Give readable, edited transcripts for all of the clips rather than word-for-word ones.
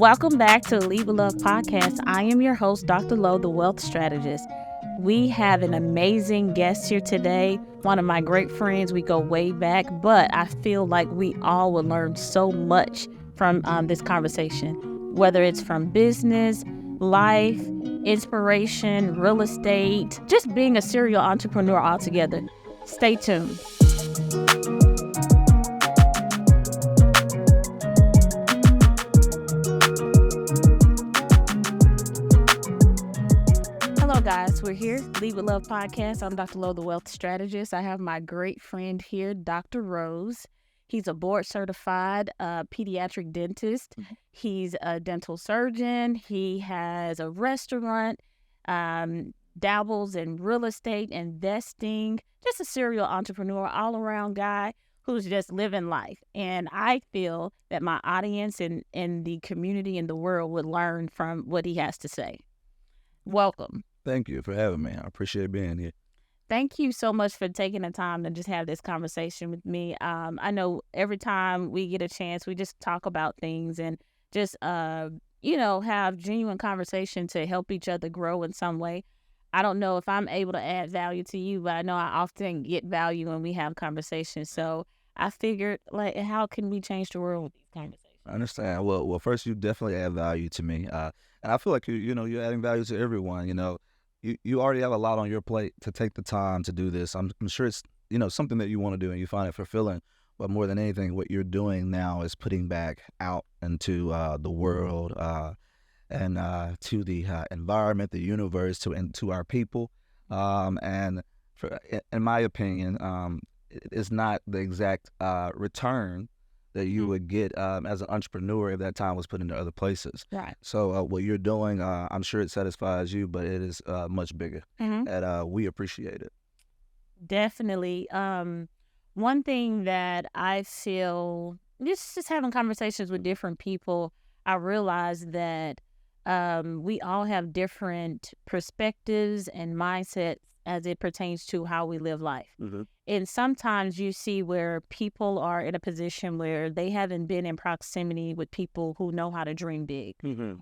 Welcome back to Lead with Love podcast. I am your host, Dr. Lowe, the wealth strategist. We have an amazing guest here today, one of my great friends. We go way back, but I feel like we all will learn so much from this conversation, whether it's from business, life, inspiration, real estate, just being a serial entrepreneur altogether. Stay tuned. Hello, guys. We're here, Lead with Love podcast. I'm Dr. Lowe, the wealth strategist. I have my great friend here, Dr. Rose. He's a board certified pediatric dentist. He's a dental surgeon. He has a restaurant, dabbles in real estate, investing, just a serial entrepreneur, all around guy who's just living life. And I feel that my audience and the community and the world would learn from what he has to say. Welcome. Thank you for having me. I appreciate being here. Thank you so much for taking the time to just have this conversation with me. I know every time we get a chance, we just talk about things and just, have genuine conversation to help each other grow in some way. I don't know if I'm able to add value to you, but I know I often get value when we have conversations. So I figured, how can we change the world with these conversations? I understand. Well, first, you definitely add value to me. And I feel like, you're adding value to everyone. You already have a lot on your plate to take the time to do this. I'm sure it's, something that you want to do and you find it fulfilling. But more than anything, what you're doing now is putting back out into the world and to the environment, the universe, and to our people. In my opinion, it's not the exact return that you would get as an entrepreneur if that time was put into other places. Right. So what you're doing, I'm sure it satisfies you, but it is much bigger, and we appreciate it. Definitely. One thing that I feel, just having conversations with different people, I realize that we all have different perspectives and mindsets as it pertains to how we live life. And sometimes you see where people are in a position where they haven't been in proximity with people who know how to dream big,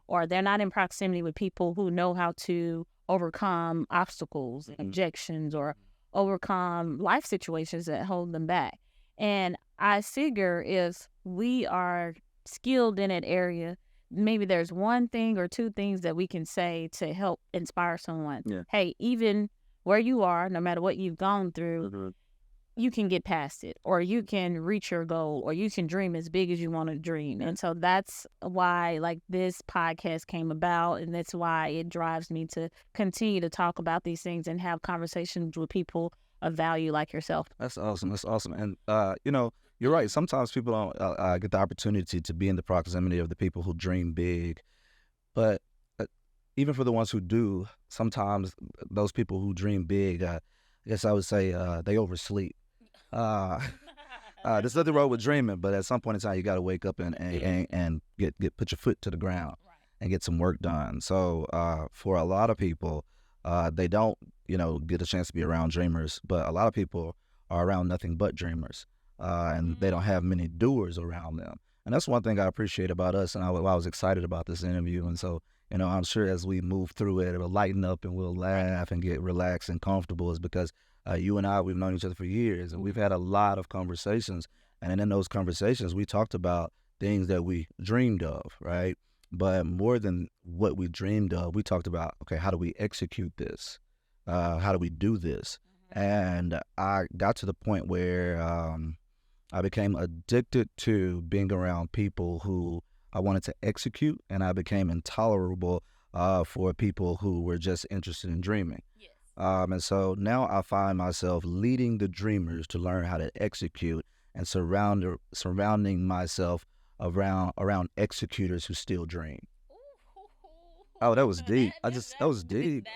or they're not in proximity with people who know how to overcome obstacles and objections, or overcome life situations that hold them back. And I figure if we are skilled in that area, maybe there's one thing or two things that we can say to help inspire someone. Yeah. Hey, even where you are, no matter what you've gone through, you can get past it, or you can reach your goal, or you can dream as big as you want to dream. And so that's why this podcast came about, and that's why it drives me to continue to talk about these things and have conversations with people of value like yourself. That's awesome. And, you're right. Sometimes people don't get the opportunity to be in the proximity of the people who dream big. But even for the ones who do, sometimes those people who dream big, I guess I would say they oversleep. There's nothing wrong with dreaming, but at some point in time, you got to wake up and put your foot to the ground and get some work done. So for a lot of people, they don't, get a chance to be around dreamers, but a lot of people are around nothing but dreamers, and they don't have many doers around them. And that's one thing I appreciate about us, and I was excited about this interview. And so, I'm sure as we move through it, it'll lighten up and we'll laugh and get relaxed and comfortable, is because you and I, we've known each other for years, and we've had a lot of conversations. And in those conversations, we talked about things that we dreamed of, right? But more than what we dreamed of, we talked about, okay, how do we execute this? How do we do this? And I got to the point where I became addicted to being around people who I wanted to execute, and I became intolerable for people who were just interested in dreaming. Yes. And so now I find myself leading the dreamers to learn how to execute, and surrounding myself around executors who still dream. Oh, that was deep. That was deep.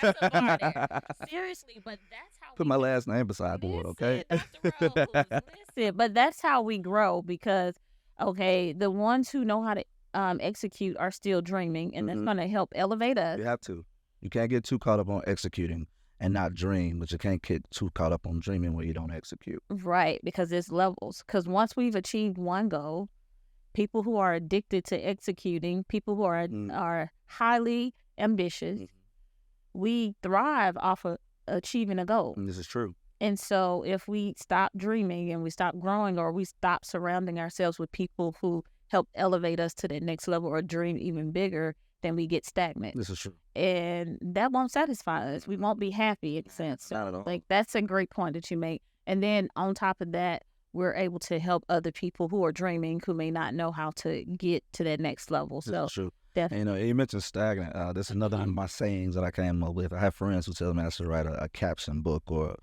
That's a bar there. Seriously, but that's how Put my last name beside the word, okay? Dr. Rose, listen, but that's how we grow, because the ones who know how to execute are still dreaming, and that's going to help elevate us. You have to. You can't get too caught up on executing and not dream, but you can't get too caught up on dreaming where you don't execute. Right, because there's levels. Because once we've achieved one goal, people who are addicted to executing, people who are highly ambitious, we thrive off of achieving a goal. This is true. And so if we stop dreaming and we stop growing, or we stop surrounding ourselves with people who help elevate us to that next level or dream even bigger, then we get stagnant. This is true. And that won't satisfy us. We won't be happy in a sense. Not at all. Like, that's a great point that you make. And then on top of that, we're able to help other people who are dreaming, who may not know how to get to that next level. This So is true. definitely. And, you mentioned stagnant. This is another one of my sayings that I came up with. I have friends who tell me I should write a caption book or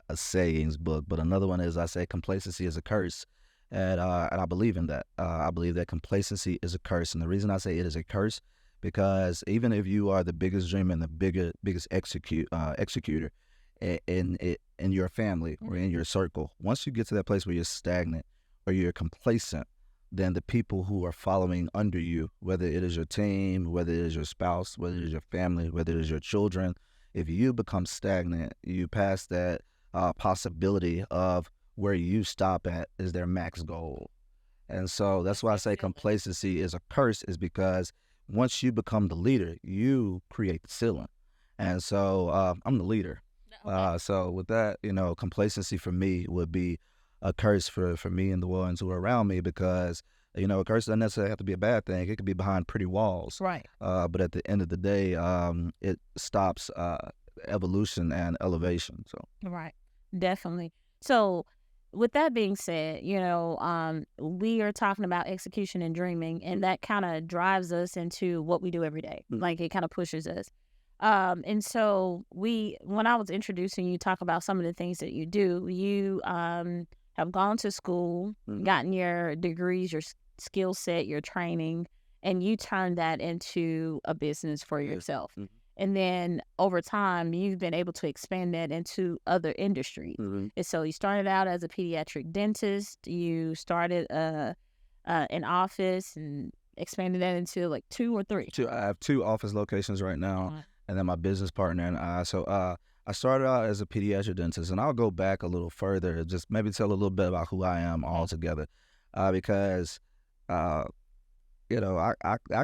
a sayings book, but another one is, I say, complacency is a curse. And I believe in that. I believe that complacency is a curse. And the reason I say it is a curse, because even if you are the biggest dreamer and the biggest executor in your family or in your circle, once you get to that place where you're stagnant or you're complacent, then the people who are following under you, whether it is your team, whether it is your spouse, whether it is your family, whether it is your children, if you become stagnant, you pass that possibility of where you stop at is their max goal. And so that's why I say complacency is a curse, is because once you become the leader, you create the ceiling. And so I'm the leader. So with that, complacency for me would be a curse for me and the ones who are around me, because, a curse doesn't necessarily have to be a bad thing. It could be behind pretty walls. Right. But at the end of the day, it stops evolution and elevation. So. Right. Definitely. So with that being said, we are talking about execution and dreaming, and that kind of drives us into what we do every day. Like, it kind of pushes us. And so when I was introducing you, talk about some of the things that you do, you have gone to school, gotten your degrees, your skill set, your training, and you turned that into a business for yourself. And then over time, you've been able to expand that into other industries. And so you started out as a pediatric dentist. You started an office and expanded that into like 2 or 3. I have 2 office locations right now, and then my business partner and I. So I started out as a pediatric dentist, and I'll go back a little further, just maybe tell a little bit about who I am altogether, because I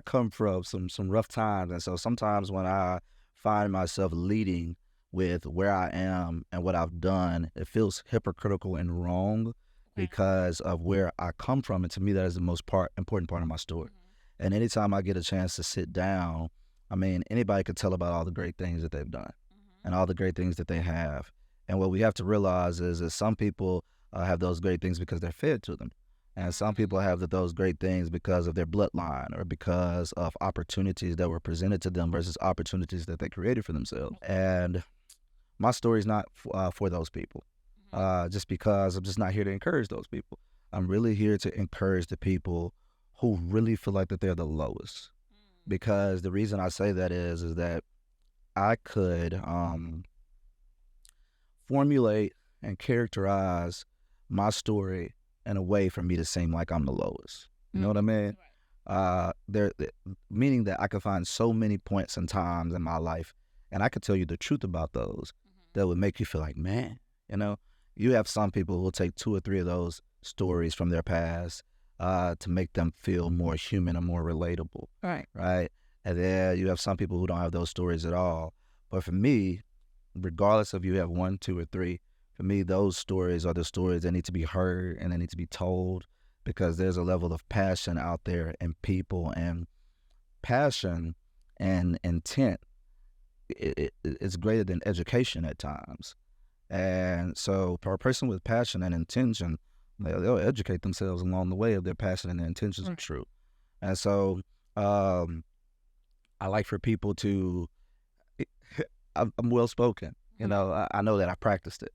come from some rough times, and so sometimes when I find myself leading with where I am and what I've done, it feels hypocritical and wrong because of where I come from, and to me that is the most important part of my story. And anytime I get a chance to sit down, anybody could tell about all the great things that they've done and all the great things that they have. And what we have to realize is that some people have those great things because they're fed to them. And some people have those great things because of their bloodline or because of opportunities that were presented to them versus opportunities that they created for themselves. And my story is not for those people, just because I'm just not here to encourage those people. I'm really here to encourage the people who really feel like that they're the lowest. Because the reason I say that is that I could formulate and characterize my story in a way for me to seem like I'm the lowest. You know what I mean? Meaning that I could find so many points and times in my life, and I could tell you the truth about those that would make you feel like, man, you have some people who will take 2 or 3 of those stories from their past to make them feel more human and more relatable. Right. And then you have some people who don't have those stories at all. But for me, regardless of you have 1, 2, or 3, for me, those stories are the stories that need to be heard and they need to be told, because there's a level of passion out there in people, and passion and intent, it's greater than education at times. And so for a person with passion and intention, they'll educate themselves along the way if their passion and their intentions are true. And so I like for people to, I'm well-spoken. I know that I practiced it.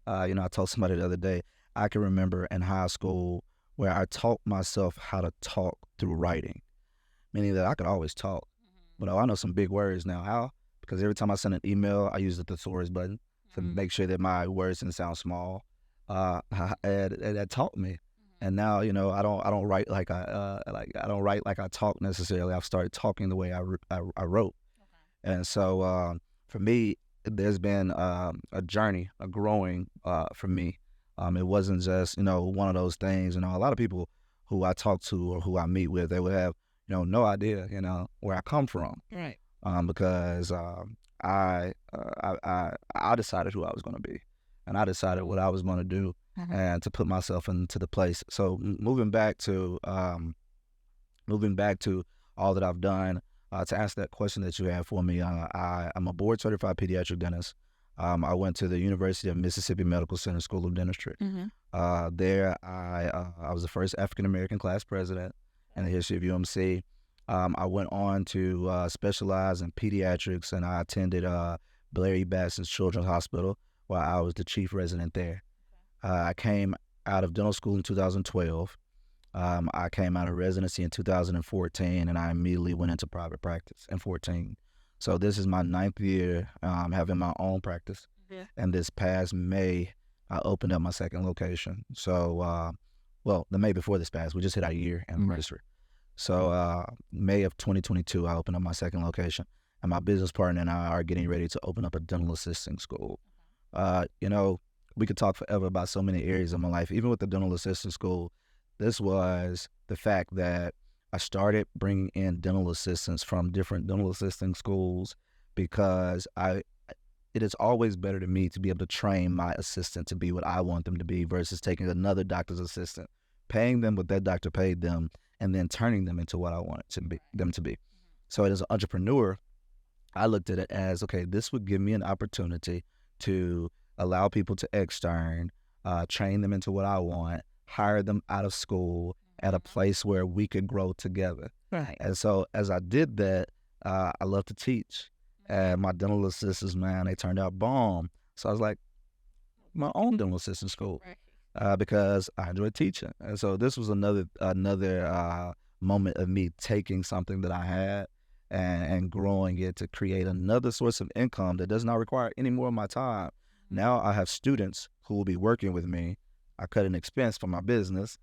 I told somebody the other day, I can remember in high school where I taught myself how to talk through writing, meaning that I could always talk. But I know some big words now. How? Because every time I send an email, I use the thesaurus button to make sure that my words didn't sound small. And that taught me. And now, I don't write like I don't write like I talk necessarily. I've started talking the way I wrote. And so for me, there's been a journey, a growing for me. It wasn't just, one of those things. A lot of people who I talk to or who I meet with, they would have, no idea, where I come from. Right. Because I decided who I was going to be, and I decided what I was going to do, and to put myself into the place. So moving back to all that I've done, to answer that question that you had for me, I'm a board certified pediatric dentist. I went to the University of Mississippi Medical Center School of Dentistry. There, I was the first African American class president in the history of UMC. I went on to specialize in pediatrics, and I attended Blair E. Batson's Children's Hospital, where I was the chief resident there. I came out of dental school in 2012. I came out of residency in 2014, and I immediately went into private practice in 2014. So this is my 9th year having my own practice. And this past May, I opened up my second location. So, the May before this past, we just hit our year anniversary. So May of 2022, I opened up my second location, and my business partner and I are getting ready to open up a dental assisting school. We could talk forever about so many areas of my life. Even with the dental assisting school, this was the fact that I started bringing in dental assistants from different dental assisting schools, because it is always better to me to be able to train my assistant to be what I want them to be versus taking another doctor's assistant, paying them what that doctor paid them, and then turning them into what I wanted them to be. So as an entrepreneur, I looked at it as, okay, this would give me an opportunity to allow people to extern, train them into what I want, hire them out of school at a place where we could grow together. Right. And so as I did that, I love to teach. And my dental assistants, man, they turned out bomb. So I was like, my own dental assistant school. Because I enjoy teaching. And so this was another moment of me taking something that I had and growing it to create another source of income that does not require any more of my time. Now I have students who will be working with me. I cut an expense for my business.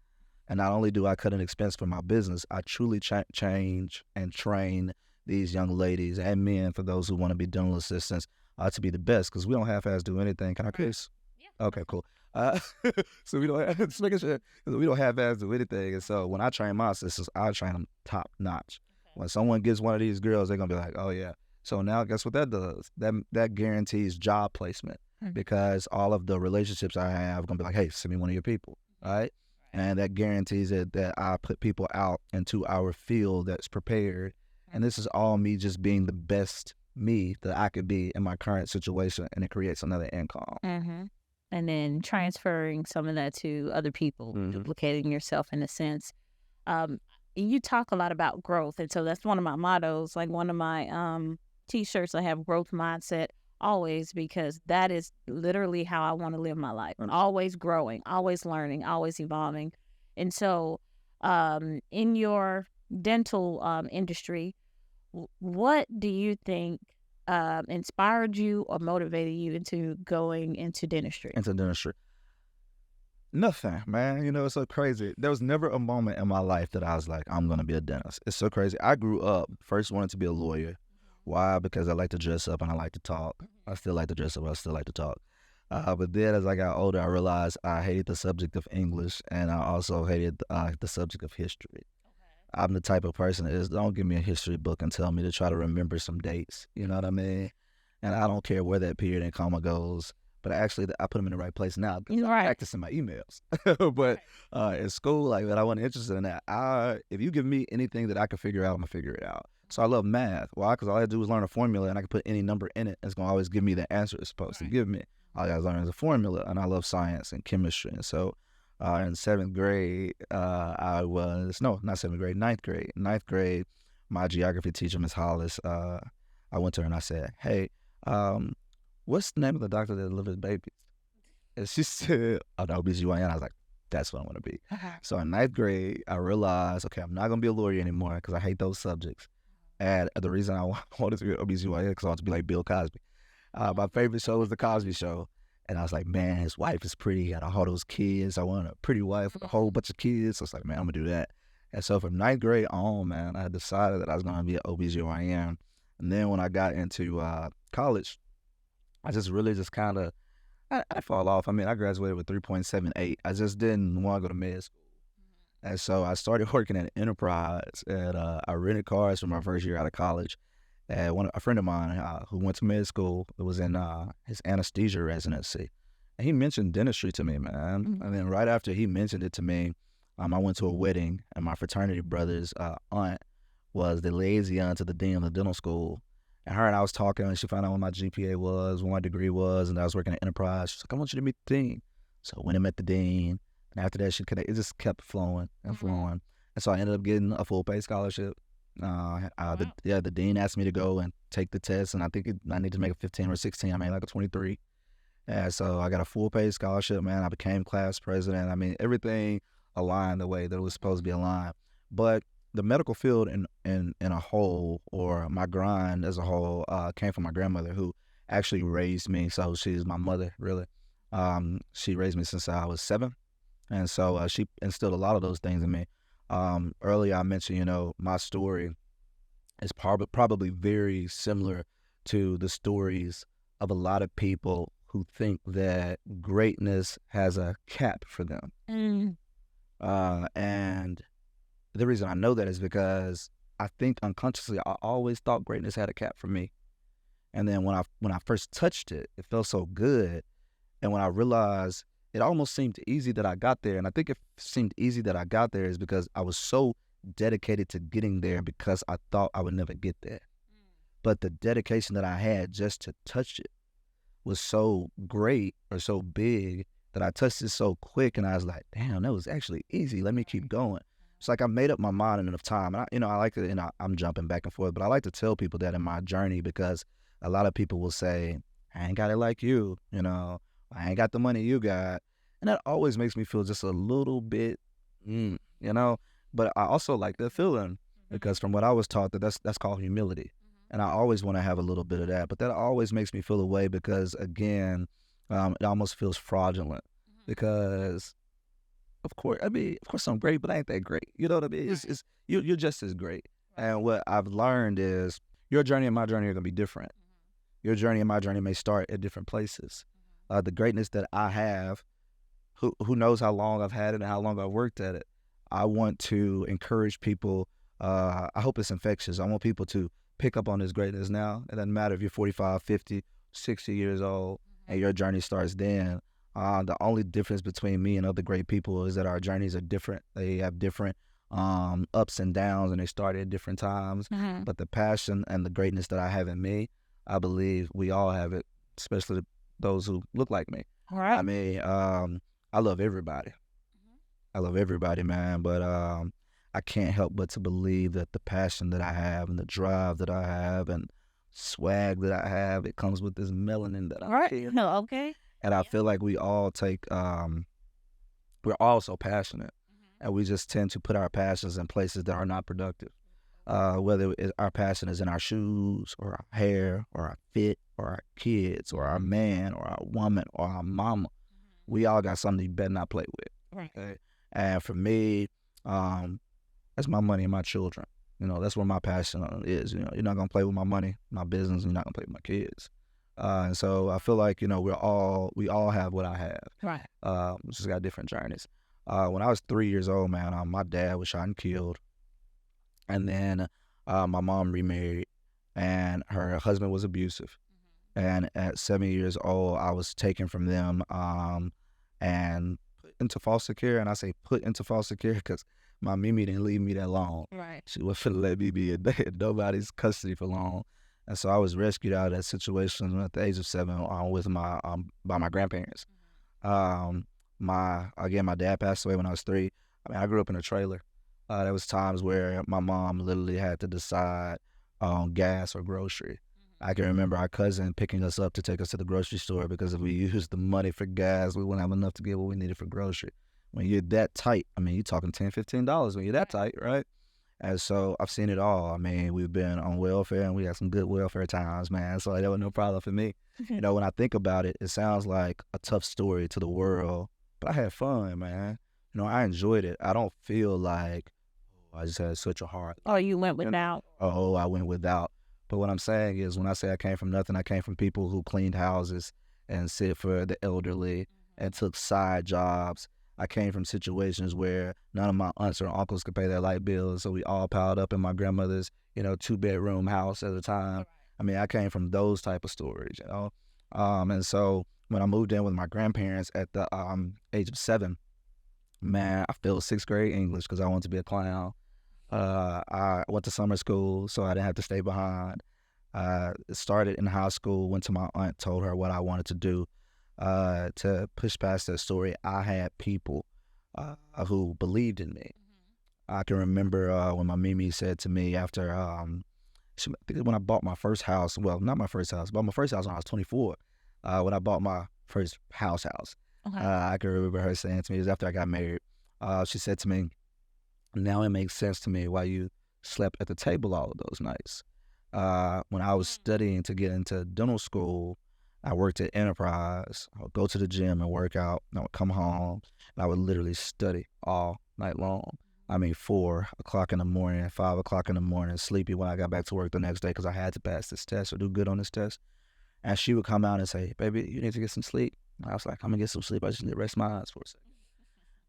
And not only do I cut an expense for my business, I truly change and train these young ladies and men, for those who want to be dental assistants, to be the best, because we don't half-ass do anything. Can I kiss? Yeah. Okay, cool. So we don't just making sure, we don't half-ass do anything. And so when I train my assistants, I train them top notch. When someone gets one of these girls, they're gonna be like, oh yeah. So now guess what that does? That guarantees job placement, because all of the relationships I have are gonna be like, hey, send me one of your people, right? And that guarantees that I put people out into our field that's prepared. And this is all me just being the best me that I could be in my current situation, and it creates another income. And then transferring some of that to other people, duplicating yourself in a sense. You talk a lot about growth, and so that's one of my mottos. Like one of my T-shirts, I have growth mindset always, because that is literally how I want to live my life. Always growing, always learning, always evolving. And so in your dental industry, what do you think inspired you or motivated you into going into dentistry? Nothing, man. It's so crazy. There was never a moment in my life that I was like, I'm going to be a dentist. It's so crazy. I grew up, first wanted to be a lawyer. Why? Because I like to dress up and I like to talk. I still like to dress up. I still like to talk. But then as I got older, I realized I hated the subject of English, and I also hated the subject of history. I'm the type of person that is, don't give me a history book and tell me to try to remember some dates. You know what I mean? And I don't care where that period and comma goes. But actually, I put them in the right place now because I'm practicing my emails. But in school, like, I wasn't interested in that. If you give me anything that I can figure out, I'm going to figure it out. So I love math. Why? Because all I had to do was learn a formula, and I can put any number in it. It's going to always give me the answer it's supposed to give me. All I got to learn is a formula, and I love science and chemistry. And so in 7th grade, ninth grade. Ninth grade, my geography teacher, Miss Hollis, I went to her and I said, hey, what's the name of the doctor that delivers babies? And she said, oh, the OBGYN. I was like, that's what I want to be. So in 9th grade, I realized, okay, I'm not going to be a lawyer anymore because I hate those subjects. And the reason I wanted to be an OBGYN because I wanted to be like Bill Cosby. My favorite show was The Cosby Show. And I was like, man, his wife is pretty. He got all those kids. I want a pretty wife with a whole bunch of kids. So I was like, man, I'm going to do that. And so from 9th grade on, man, I decided that I was going to be an OBGYN. And then when I got into college, I just really just kind of, I fall off. I mean, I graduated with 3.78. I just didn't want to go to med school. And so I started working at Enterprise, and I rented cars for my first year out of college. And a friend of mine who went to med school, it was in his anesthesia residency. And he mentioned dentistry to me, man. Mhm. And then right after he mentioned it to me, I went to a wedding, and my fraternity brother's aunt was the liaison to the dean of the dental school. And her and I was talking, and she found out what my GPA was, what my degree was, and I was working at Enterprise. She's like, I want you to meet the dean. So I went and met the dean. And after that, it just kept flowing and flowing. And so I ended up getting a full pay scholarship. The dean asked me to go and take the test, and I think I need to make a 15 or 16. I made like a 23. And so I got a full pay scholarship, man. I became class president. I mean, everything aligned the way that it was supposed to be aligned. But the medical field in a whole, or my grind as a whole, came from my grandmother, who actually raised me. So she's my mother, really. She raised me since I was 7. And so she instilled a lot of those things in me. Earlier I mentioned, my story is probably very similar to the stories of a lot of people who think that greatness has a cap for them. Mm. And the reason I know that is because I think unconsciously I always thought greatness had a cap for me. And then when I first touched it, it felt so good. And when I realized, it almost seemed easy that I got there. And I think it seemed easy that I got there is because I was so dedicated to getting there, because I thought I would never get there. But the dedication that I had just to touch it was so great, or so big, that I touched it so quick, and I was like, damn, that was actually easy. Let me keep going. It's like I made up my mind in enough time. And I like to, I'm jumping back and forth, but I like to tell people that in my journey, because a lot of people will say, I ain't got it like you, I ain't got the money you got. And that always makes me feel just a little bit, but I also like that feeling, because from what I was taught, that's called humility. And I always want to have a little bit of that, but that always makes me feel away, because again, it almost feels fraudulent, because of course I'm great, but I ain't that great. You know what I mean? It's you're just as great. And what I've learned is your journey and my journey are going to be different. Your journey and my journey may start at different places. The greatness that I have, who knows how long I've had it and how long I've worked at it. I want to encourage people. I hope it's infectious. I want people to pick up on this greatness now. It doesn't matter if you're 45, 50, 60 years old and your journey starts then. The only difference between me and other great people is that our journeys are different. They have different ups and downs, and they start at different times. But the passion and the greatness that I have in me, I believe we all have it, especially those who look like me. All right. I mean, I love everybody. I love everybody, man. But I can't help but to believe that the passion that I have, and the drive that I have, and swag that I have, it comes with this melanin that All I right. feel. No, okay. And I feel like we all we're all so passionate, and we just tend to put our passions in places that are not productive. Whether our passion is in our shoes, or our hair, or our fit, or our kids, or our man, or our woman, or our mama, we all got something you better not play with. Right. Okay? And for me, that's my money and my children. That's where my passion is. You're not gonna play with my money, my business, and you're not gonna play with my kids. And so I feel like, we all have what I have. Right. We just got different journeys. When I was 3 years old, man, my dad was shot and killed. And then my mom remarried, and her husband was abusive. And at 7 years old, I was taken from them and put into foster care. And I say put into foster care because my Mimi didn't leave me that long. Right. She wasn't let me be in nobody's custody for long. And so I was rescued out of that situation at the age of 7 with by my grandparents. My dad passed away when I was 3. I grew up in a trailer. There was times where my mom literally had to decide on gas or grocery. I can remember our cousin picking us up to take us to the grocery store, because if we used the money for gas, we wouldn't have enough to get what we needed for grocery. When you're that tight, you're talking $10, $15 when you're that tight, right? And so I've seen it all. We've been on welfare, and we had some good welfare times, man. So that was no problem for me. When I think about it, it sounds like a tough story to the world, but I had fun, man. I enjoyed it. I don't feel like, I just had such a hard. Oh, you went without. I went without. But what I'm saying is, when I say I came from nothing, I came from people who cleaned houses and sit for the elderly and took side jobs. I came from situations where none of my aunts or uncles could pay their light bills, so we all piled up in my grandmother's, 2-bedroom house at the time. I mean, I came from those type of stories. And so when I moved in with my grandparents at the age of 7, man, I failed 6th grade English because I wanted to be a clown. I went to summer school, so I didn't have to stay behind. Started in high school, went to my aunt, told her what I wanted to do. To push past that story, I had people who believed in me. I can remember when my Mimi said to me after, I think when I bought my first house, well, not my first house, but my first house when I was 24, when I bought my first house. Okay. I can remember her saying to me, it was after I got married, she said to me, now it makes sense to me why you slept at the table all of those nights. When I was studying to get into dental school, I worked at Enterprise. I would go to the gym and work out. And I would come home and I would literally study all night long. I mean, 4 o'clock in the morning, 5 o'clock in the morning, sleepy when I got back to work the next day because I had to pass this test or do good on this test. And she would come out and say, baby, you need to get some sleep. And I was like, I'm going to get some sleep. I just need to rest my eyes for a second.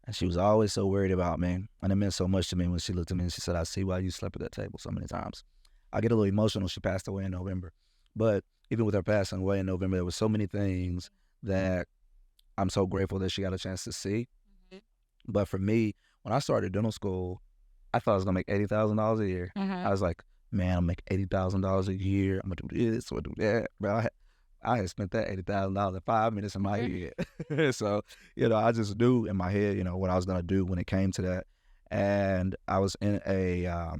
And she was always so worried about me. And it meant so much to me when she looked at me and she said, I see why you slept at that table so many times. I get a little emotional. She passed away in November. But even with her passing away in November, there were so many things that I'm so grateful that she got a chance to see. But for me, when I started dental school, I thought I was going to make $80,000 a year. I was like, man, I'll make $80,000 a year. I'm going to do this or do that. But I had spent that $80,000 in 5 minutes in my head. So, I just knew in my head, what I was going to do when it came to that. And I was in a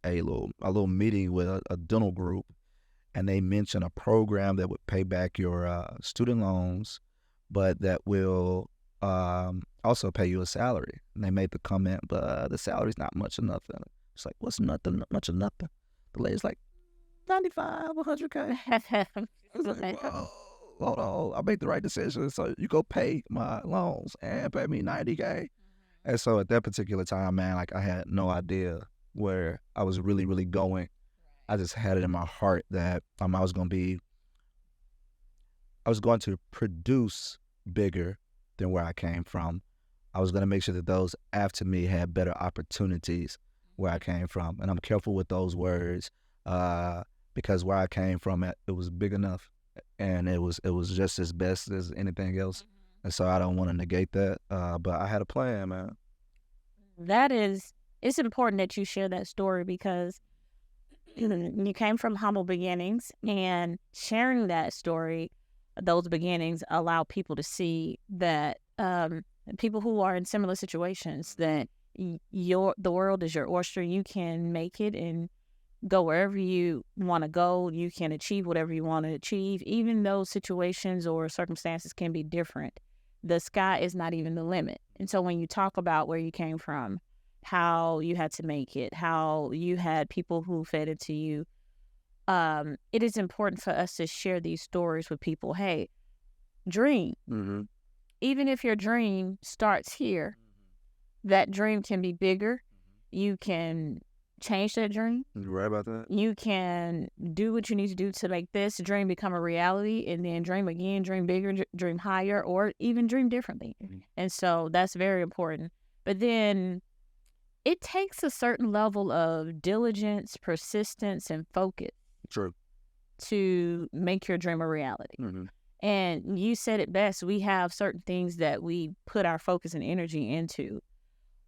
little meeting with a dental group, and they mentioned a program that would pay back your student loans, but that will also pay you a salary. And they made the comment, but the salary's not much of nothing. It's like, what's nothing, much of nothing? The lady's like, 95, 100K. I was like, whoa, hold on, I made the right decision. So you go pay my loans and pay me 90K. And so at that particular time, man, like I had no idea where I was really, really going. I just had it in my heart that I was going to produce bigger than where I came from. I was going to make sure that those after me had better opportunities where I came from. And I'm careful with those words because where I came from, it was big enough and it was just as best as anything else. And so I don't want to negate that. But I had a plan, man. It's important that you share that story because you came from humble beginnings, and sharing that story, those beginnings, allow people to see that people who are in similar situations, that the world is your oyster. You can make it and go wherever you want to go. You can achieve whatever you want to achieve, even though situations or circumstances can be different. The sky is not even the limit. And so when you talk about where you came from, how you had to make it, how you had people who fed into you, it is important for us to share these stories with people. Hey, dream. Even if your dream starts here, that dream can be bigger. You can change that dream. You're right about that. You can do what you need to do to make this dream become a reality, and then dream again, dream bigger, dream higher, or even dream differently. And so that's very important. But then it takes a certain level of diligence, persistence, and focus. True. To make your dream a reality. And you said it best. We have certain things that we put our focus and energy into.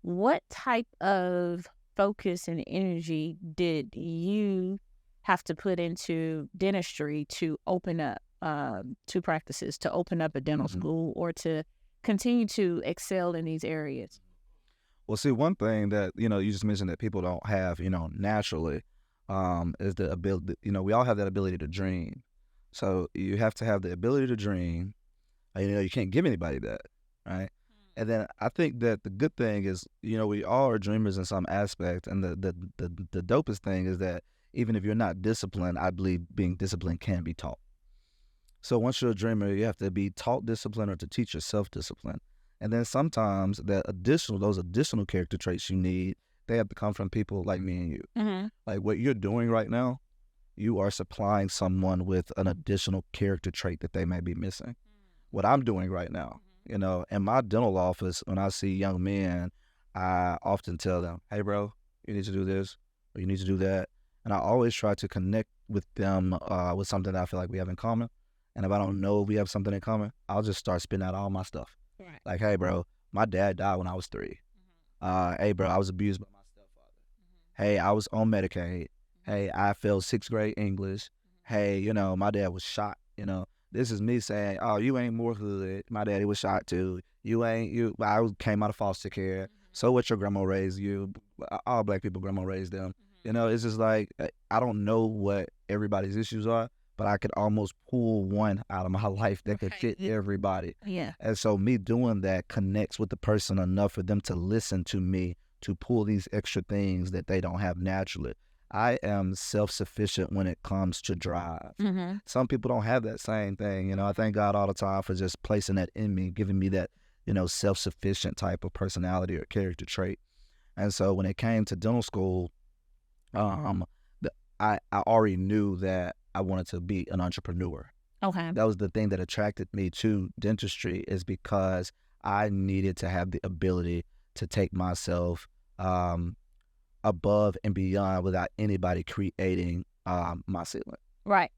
What type of focus and energy did you have to put into dentistry to open up two practices, to open up a dental school, or to continue to excel in these areas? Well, see, one thing that, you just mentioned that people don't have, naturally, is the ability, we all have that ability to dream. So you have to have the ability to dream. You can't give anybody that, right? And then I think that the good thing is, we all are dreamers in some aspect. And the dopest thing is that even if you're not disciplined, I believe being disciplined can be taught. So once you're a dreamer, you have to be taught discipline or to teach yourself discipline. And then sometimes those additional character traits you need, they have to come from people like me and you. Like what you're doing right now, you are supplying someone with an additional character trait that they may be missing. What I'm doing right now You know, in my dental office, when I see young men, I often tell them, hey, bro, you need to do this or you need to do that. And I always try to connect with them with something that I feel like we have in common. And if I don't know if we have something in common, I'll just start spitting out all my stuff. Right. Like, hey, bro, my dad died when I was 3. Hey, bro, I was abused by my stepfather. Hey, I was on Medicaid. Hey, I failed 6th grade English. Hey, you know, my dad was shot. You know, this is me saying, oh, you ain't more hood. My daddy was shot too. I came out of foster care. So what, your grandma raised you? All black people, grandma raised them. You know, it's just like, I don't know what everybody's issues are, but I could almost pull one out of my life that could fit everybody. Yeah. And so me doing that connects with the person enough for them to listen to me, to pull these extra things that they don't have naturally. I am self-sufficient when it comes to drive. Some people don't have that same thing. You know, I thank God all the time for just placing that in me, giving me that, you know, self-sufficient type of personality or character trait. And so when it came to dental school, I already knew that I wanted to be an entrepreneur. Okay. That was the thing that attracted me to dentistry, is because I needed to have the ability to take myself above and beyond without anybody creating my ceiling. Right.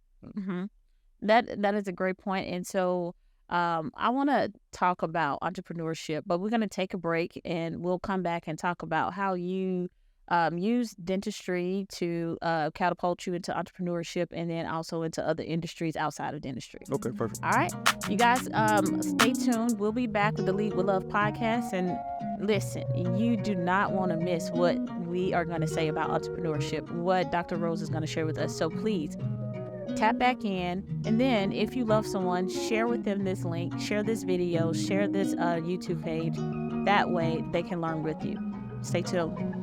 That is a great point. And so I want to talk about entrepreneurship, but we're going to take a break and we'll come back and talk about how you use dentistry to catapult you into entrepreneurship and then also into other industries outside of dentistry. Okay, perfect. All right. You guys, stay tuned. We'll be back with the Lead with Love podcast. And listen, you do not want to miss what we are going to say about entrepreneurship, what Dr. Rose is going to share with us. So please tap back in. And then if you love someone, share with them this link, share this video, share this YouTube page. That way they can learn with you. Stay tuned.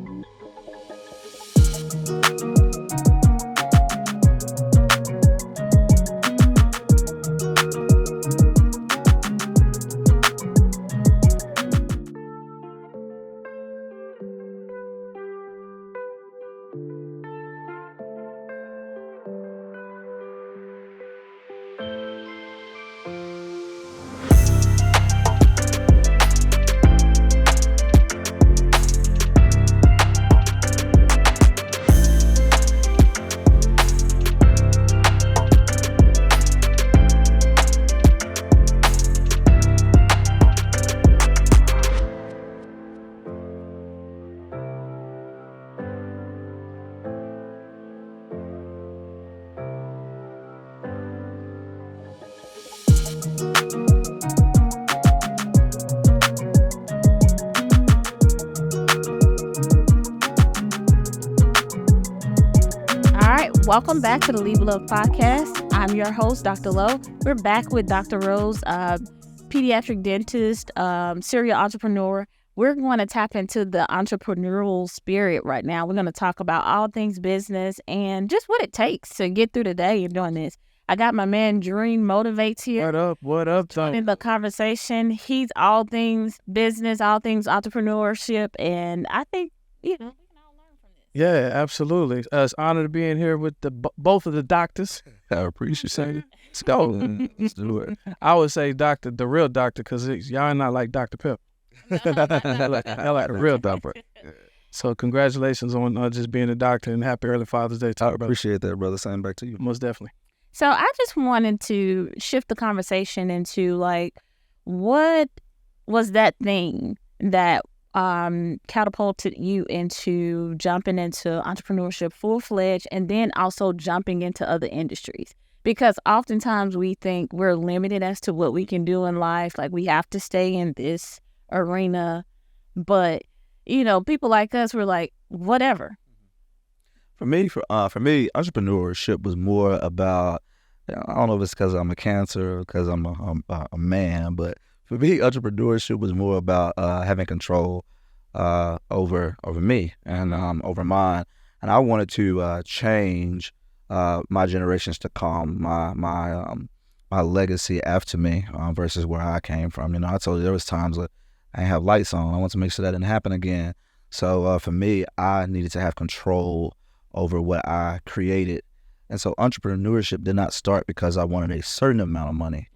Welcome back to the Lead with Love podcast. I'm your host, Dr. Lowe. We're back with Dr. Rose, pediatric dentist, serial entrepreneur. We're going to tap into the entrepreneurial spirit right now. We're going to talk about all things business and just what it takes to get through the day and doing this. I got my man Dream Motivates here. What up, in the conversation. He's all things business, all things entrepreneurship, and I think, you know, yeah, absolutely. It's an honor to be in here with both of the doctors. I appreciate it. Let's go. Let's do it. I would say doctor, the real doctor, because y'all not like Dr. Pepper. I like the real doctor. So congratulations on just being a doctor, and happy early Father's Day to you, brother. Appreciate that, brother. Same back to you. Most definitely. So I just wanted to shift the conversation into, like, what was that thing that catapulted you into jumping into entrepreneurship full-fledged and then also jumping into other industries? Because oftentimes we think we're limited as to what we can do in life. Like, we have to stay in this arena. But, you know, people like us were like, whatever. For me, entrepreneurship was more about, I don't know if it's because I'm a Cancer or because I'm a man, but for me, entrepreneurship was more about having control over me and over mine, and I wanted to change my generations to come, my legacy after me versus where I came from. You know, I told you there was times that I didn't have lights on. I want to make sure that didn't happen again. So for me, I needed to have control over what I created. And so entrepreneurship did not start because I wanted a certain amount of money.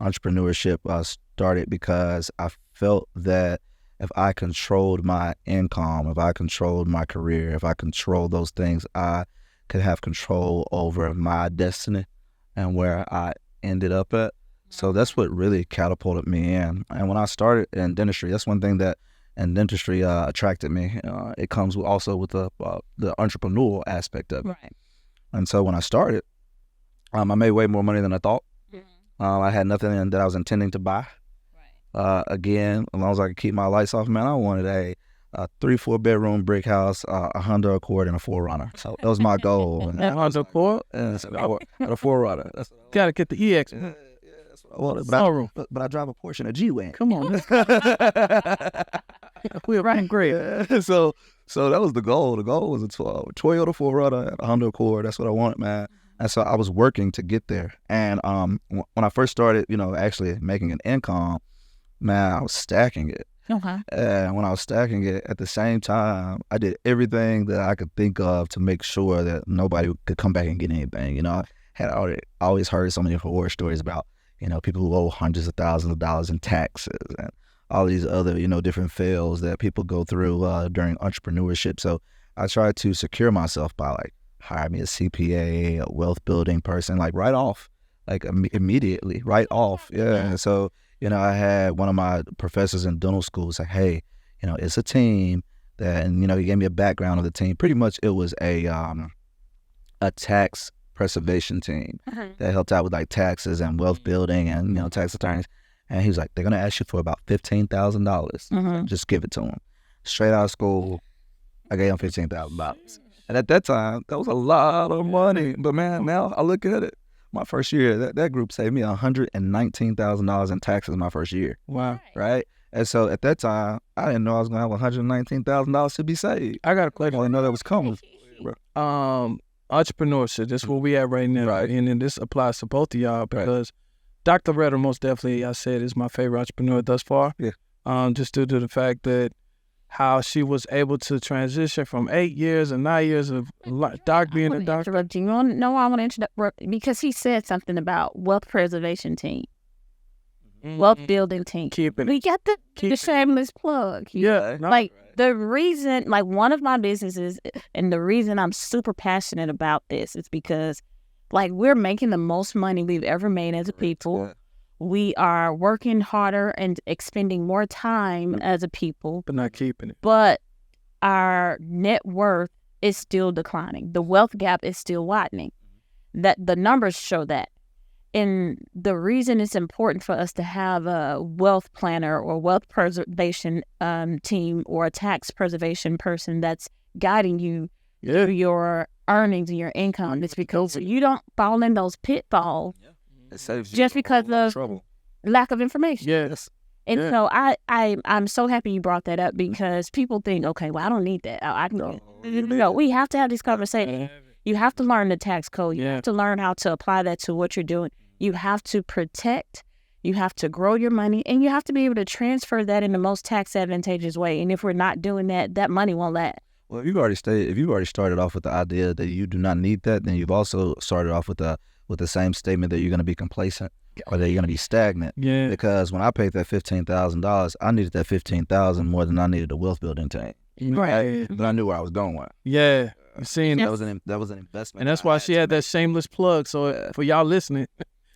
entrepreneurship started because I felt that if I controlled my income, if I controlled my career, if I controlled those things, I could have control over my destiny and where I ended up at. So that's what really catapulted me in. And when I started in dentistry, that's one thing that in dentistry attracted me. It comes also with the entrepreneurial aspect of it. Right. And so when I started, I made way more money than I thought. I had nothing that I was intending to buy. Again, as long as I could keep my lights off, man, I wanted a 3-4 bedroom brick house, a Honda Accord, and a 4Runner. So that was my goal. A Honda Accord? And a 4Runner. Gotta get the EX. Yeah, that's what I wanted. But I drive a Porsche and a G-Wagon. Come on. We're running great. Yeah, so that was the goal. The goal was a Toyota 4Runner and a Honda Accord. That's what I wanted, man. And so I was working to get there. And when I first started, actually making an income, man, I was stacking it. Okay. And when I was stacking it, at the same time, I did everything that I could think of to make sure that nobody could come back and get anything. I had always heard so many horror stories about, people who owe hundreds of thousands of dollars in taxes and all these other, different fails that people go through during entrepreneurship. So I tried to secure myself by hire me a CPA, a wealth building person, right off, immediately, right off. Yeah. And so, I had one of my professors in dental school say, hey, it's a team that, and, he gave me a background of the team. Pretty much it was a tax preservation team that helped out with taxes and wealth building and, tax attorneys. And he was like, they're going to ask you for about $15,000. Just give it to them. Straight out of school, I gave him $15,000. And at that time, that was a lot of money. But man, now I look at it. My first year, that group saved me $119,000 in taxes my first year. Wow. Right? And so at that time, I didn't know I was going to have $119,000 to be saved. I got a question. I didn't know that was coming. Entrepreneurship, that's where we at right now. Right. And then this applies to both of y'all because Dr. Retta, most definitely, I said, is my favorite entrepreneur thus far. Yeah. Just due to the fact that how she was able to transition from 8 years and 9 years of doc being a doctor. You want to know why I want to interrupt? Because he said something about wealth preservation team, wealth building team. We got the shameless plug. Yeah. The reason, one of my businesses, and the reason I'm super passionate about this is because, we're making the most money we've ever made as a people. Yeah. We are working harder and expending more time as a people. But not keeping it. But our net worth is still declining. The wealth gap is still widening. That the numbers show that. And the reason it's important for us to have a wealth planner or wealth preservation team or a tax preservation person that's guiding you through your earnings and your income is because you don't fall in those pitfalls. Just because of trouble. Lack of information. Yes. And so I'm so happy you brought that up because people think, okay, well, I don't need that. I can. No, we have to have these conversations. You have to learn the tax code. You have to learn how to apply that to what you're doing. You have to protect. You have to grow your money, and you have to be able to transfer that in the most tax advantageous way. And if we're not doing that, that money won't last. Well, if you've already started off with the idea that you do not need that, then you've also started off with the same statement that you're going to be complacent or that you're going to be stagnant. Yeah. Because when I paid that $15,000, I needed that $15,000 more than I needed a wealth building team. Right. But I knew where I was going. Yeah. Seeing that was an investment. And that's why she had that shameless plug. So for y'all listening,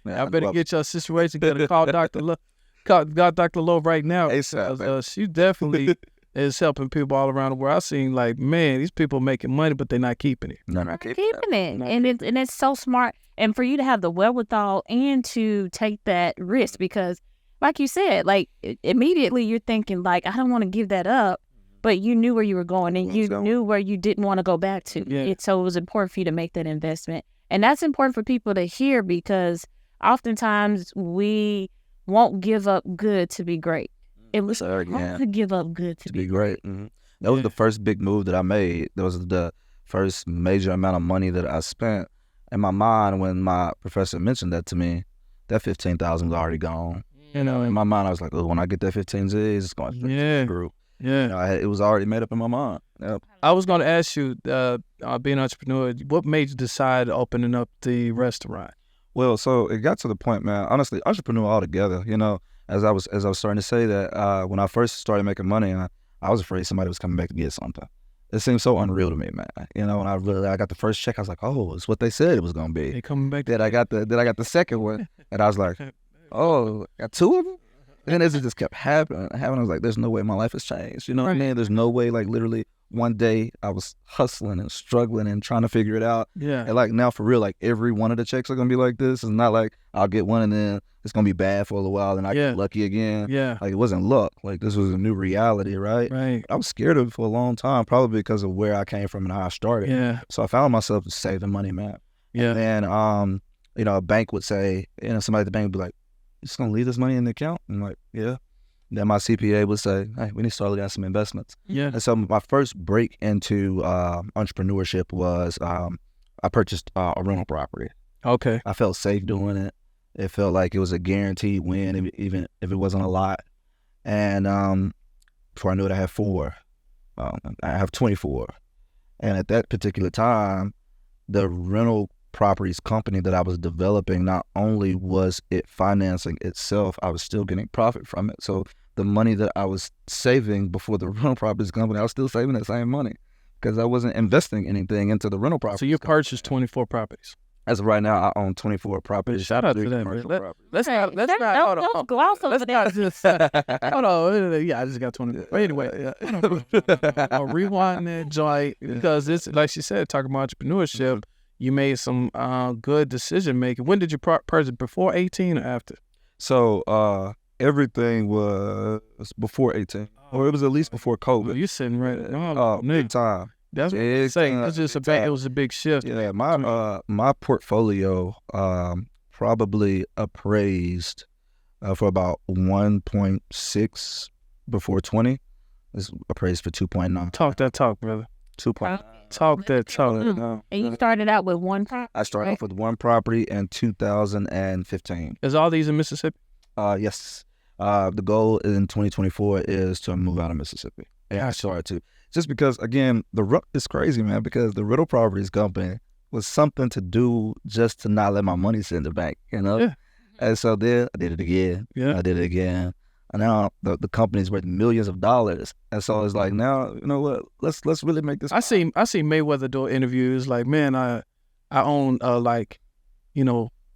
I better get your situation. Gotta call Dr. Lowe right now. ASAP. She definitely is helping people all around the world. I've seen man, these people making money, but they're not keeping it. No, not keeping it. And it's so smart. And for you to have the wherewithal and to take that risk because, like you said, immediately you're thinking, I don't want to give that up. But you knew where you were going and you knew where you didn't want to go back to. Yeah. So it was important for you to make that investment. And that's important for people to hear because oftentimes we won't give up good to be great. It was hard to give up good to be great. Mm-hmm. That was the first big move that I made. That was the first major amount of money that I spent. In my mind, when my professor mentioned that to me, that $15,000 was already gone. In my mind, I was like, oh, when I get that 15 Z's, it's going to the group. Yeah. It was already made up in my mind. Yep. I was going to ask you, being an entrepreneur, what made you decide opening up the restaurant? Well, so it got to the point, man. Honestly, entrepreneur altogether. You know, as I was starting to say that when I first started making money, I was afraid somebody was coming back to get something. It seemed so unreal to me, man. You know, when I got the first check, I was like, oh, it's what they said it was gonna be. They coming back. Then I got the second one, and I was like, oh, I got two of them. And then it just kept happening. I was like, there's no way my life has changed. You know what I mean? There's no way. Like literally, one day I was hustling and struggling and trying to figure it out. Yeah. And like now, for real, like every one of the checks are gonna be like this. It's not like I'll get one and then it's gonna be bad for a little while and I get lucky again. Yeah. Like it wasn't luck. Like this was a new reality, right? Right. I was scared of it for a long time, probably because of where I came from and how I started. Yeah. So I found myself saving money, man. Yeah. And then, you know, a bank would say, you know, somebody at the bank would be like, "You just gonna leave this money in the account?" I'm like, "Yeah." Then my CPA would say, "Hey, we need to start looking at some investments." Yeah. And so my first break into entrepreneurship was I purchased a rental property. Okay. I felt safe doing it. It felt like it was a guaranteed win, even if it wasn't a lot. And before I knew it, I had 4. I have 24. And at that particular time, the rental properties company that I was developing, not only was it financing itself, I was still getting profit from it. So the money that I was saving before the rental properties company, I was still saving that same money because I wasn't investing anything into the rental properties. So you purchased 24 properties. As of right now, I own 24 properties. Shout out to that, man. Let's not don't gloss over that. Hold on. Yeah, I just got 20. But anyway, I'll rewind that joint because this, like she said, talking about entrepreneurship, you made some good decision making. When did you purchase? Before 18 or after? So everything was before 18, or it was at least before COVID. Oh, you sitting right? Big time. That's what I'm saying. It's just it was a big shift. Yeah, my portfolio probably appraised for about 1.6 before 20. It's appraised for 2.9. Talk that talk, brother. 2.9. Talk that talk. And you started out with one property? I started off with one property in 2015. Is all these in Mississippi? Yes. The goal in 2024 is to move out of Mississippi. Yeah, I started to. Just because, again, it's crazy, man, because the rental properties company was something to do just to not let my money sit in the bank, you know? Yeah. And so then I did it again. Yeah. I did it again. And now the company's worth millions of dollars. And so it's like, now, you know what, let's really make this. I see Mayweather do interviews like, man, I own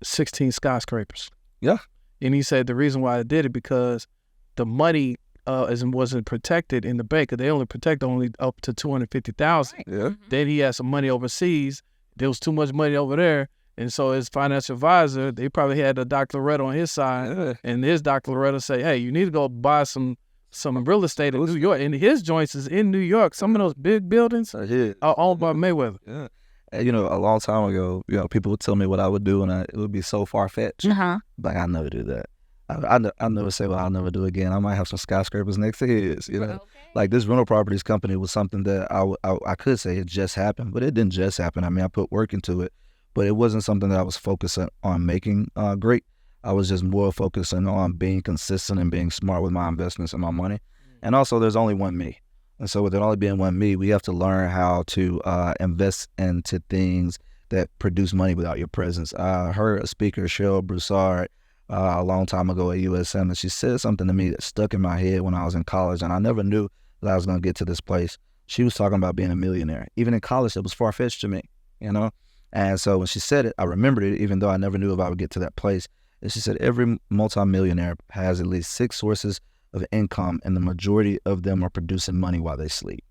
16 skyscrapers. Yeah. And he said the reason why I did it because the money wasn't protected in the bank. They only protect up to $250,000. Right. Yeah. Then he had some money overseas. There was too much money over there. And so his financial advisor, they probably had a Dr. Loretta on his side. Yeah. And his Dr. Loretta say, hey, you need to go buy some real estate in New York. And his joints is in New York. Some of those big buildings are owned by Mayweather. Yeah. And, you know, a long time ago, you know, people would tell me what I would do, and it would be so far-fetched. Like, I never do that. I never say, well, I'll never do it again. I might have some skyscrapers next to his, you know. Okay. Like, this rental properties company was something that I could say it just happened, but it didn't just happen. I mean, I put work into it, but it wasn't something that I was focusing on making great. I was just more focusing on being consistent and being smart with my investments and my money. And also, there's only one me. And so with there only being one me, we have to learn how to invest into things that produce money without your presence. I heard a speaker, Cheryl Broussard, a long time ago at USM, and she said something to me that stuck in my head when I was in college, and I never knew that I was going to get to this place. She was talking about being a millionaire. Even in college, it was far-fetched to me, you know? And so when she said it, I remembered it, even though I never knew if I would get to that place. And she said every multimillionaire has at least 6 sources of income, and the majority of them are producing money while they sleep.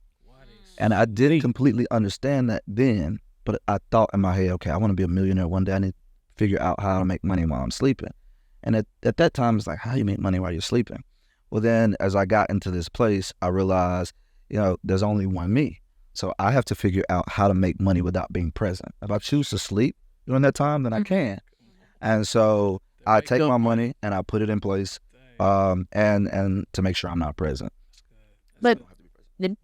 And I didn't completely understand that then, but I thought in my head, okay, I want to be a millionaire one day. I need to figure out how to make money while I'm sleeping. And at that time, it's like, how do you make money while you're sleeping? Well, then as I got into this place, I realized, you know, there's only one me. So I have to figure out how to make money without being present. If I choose to sleep during that time, then I can. And so I take my money and I put it in place, and to make sure I'm not present. But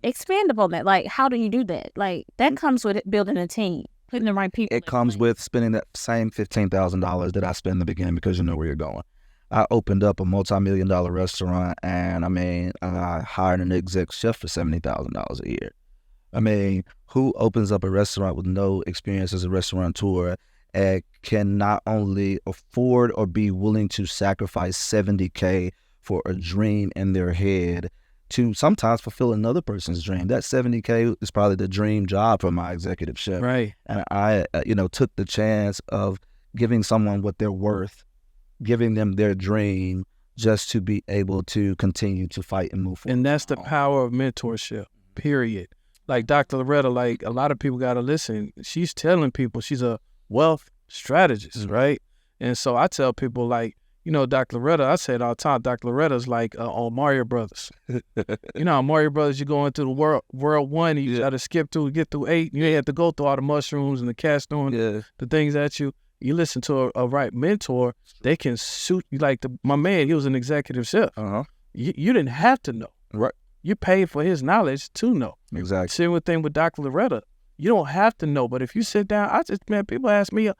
expand upon that. Like, how do you do that? Like, that comes with building a team, putting the right people. It comes with spending that same $15,000 that I spent in the beginning because you know where you're going. I opened up a multi-million-dollar restaurant, and I mean, I hired an exec chef for $70,000 a year. I mean, who opens up a restaurant with no experience as a restaurateur can not only afford or be willing to sacrifice $70K for a dream in their head to sometimes fulfill another person's dream. That $70K is probably the dream job for my executive chef. Right. And I, took the chance of giving someone what they're worth, giving them their dream, just to be able to continue to fight and move forward. And that's the power of mentorship, period. Like Dr. Loretta, like a lot of people got to listen. She's telling people she's a wealth strategist, right? And so I tell people, like, Dr. Loretta, I say it all the time, Dr. Loretta's like on Mario Brothers. On Mario Brothers, you go into the world 1, you got to skip through, get through 8. You ain't have to go through all the mushrooms and the cats doing the things at you. You listen to a right mentor, they can suit you. Like my man, he was an executive chef. You didn't have to know. Right. You paid for his knowledge to know. Exactly. Same thing with Dr. Loretta. You don't have to know, but if you sit down, people ask me,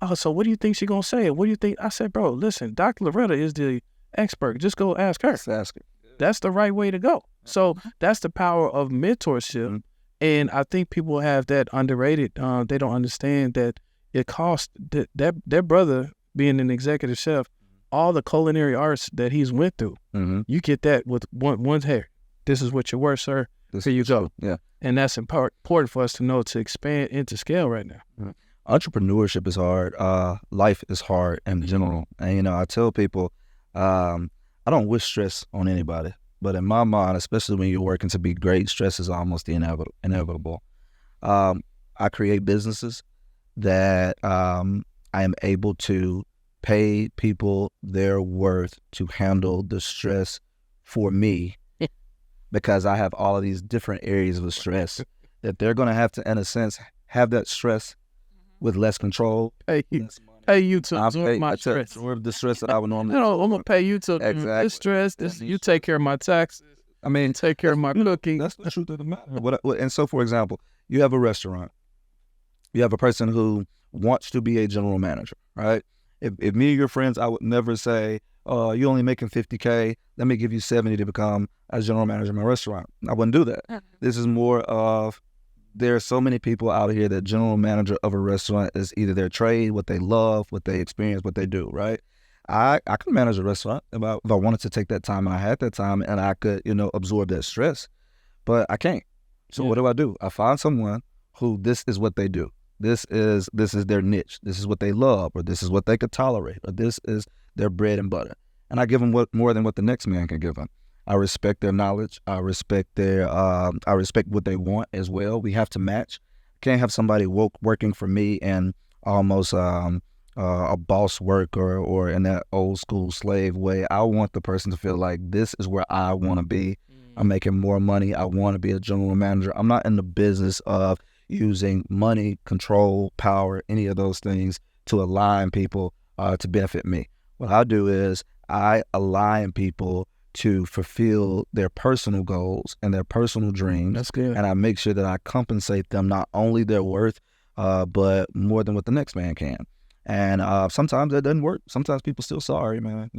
oh, so what do you think she's going to say? What do you think? I said, bro, listen, Dr. Loretta is the expert. Just go ask her. Just ask her. That's the right way to go. So that's the power of mentorship. And I think people have that underrated. They don't understand that it costs that brother being an executive chef, all the culinary arts that he's went through, you get that with one's hair. This is what you're worth, sir. Here you go. Yeah. And that's important for us to know to expand into scale right now. Entrepreneurship is hard. Life is hard in general. And, I tell people, I don't wish stress on anybody. But in my mind, especially when you're working to be great, stress is almost inevitable. I create businesses that I am able to pay people their worth to handle the stress for me, because I have all of these different areas of stress that they're going to have to, in a sense, have that stress with less control. Pay you to absorb my stress. Absorb the stress that I would normally. I'm going to pay you to this stress. You take care of my taxes. Take care of my cooking. That's the truth of the matter. And so, for example, you have a restaurant. You have a person who wants to be a general manager, right? If me and your friends, I would never say, oh, you're only making $50K, let me give you $70 to become a general manager of my restaurant. I wouldn't do that. This is more of, there are so many people out here that general manager of a restaurant is either their trade, what they love, what they experience, what they do, right? I could manage a restaurant if I wanted to take that time, and I had that time, and I could, absorb that stress, but I can't. So what do? I find someone who this is what they do. This is their niche. This is what they love, or this is what they could tolerate, or this is their bread and butter. And I give them more than what the next man can give them. I respect their knowledge. I respect I respect what they want as well. We have to match. Can't have somebody working for me and almost a boss work or in that old school slave way. I want the person to feel like this is where I want to be. I'm making more money. I want to be a general manager. I'm not in the business of using money, control, power, any of those things to align people to benefit me. What I do is I align people to fulfill their personal goals and their personal dreams. That's good. And I make sure that I compensate them not only their worth, but more than what the next man can. And sometimes that doesn't work. Sometimes people still sorry, man,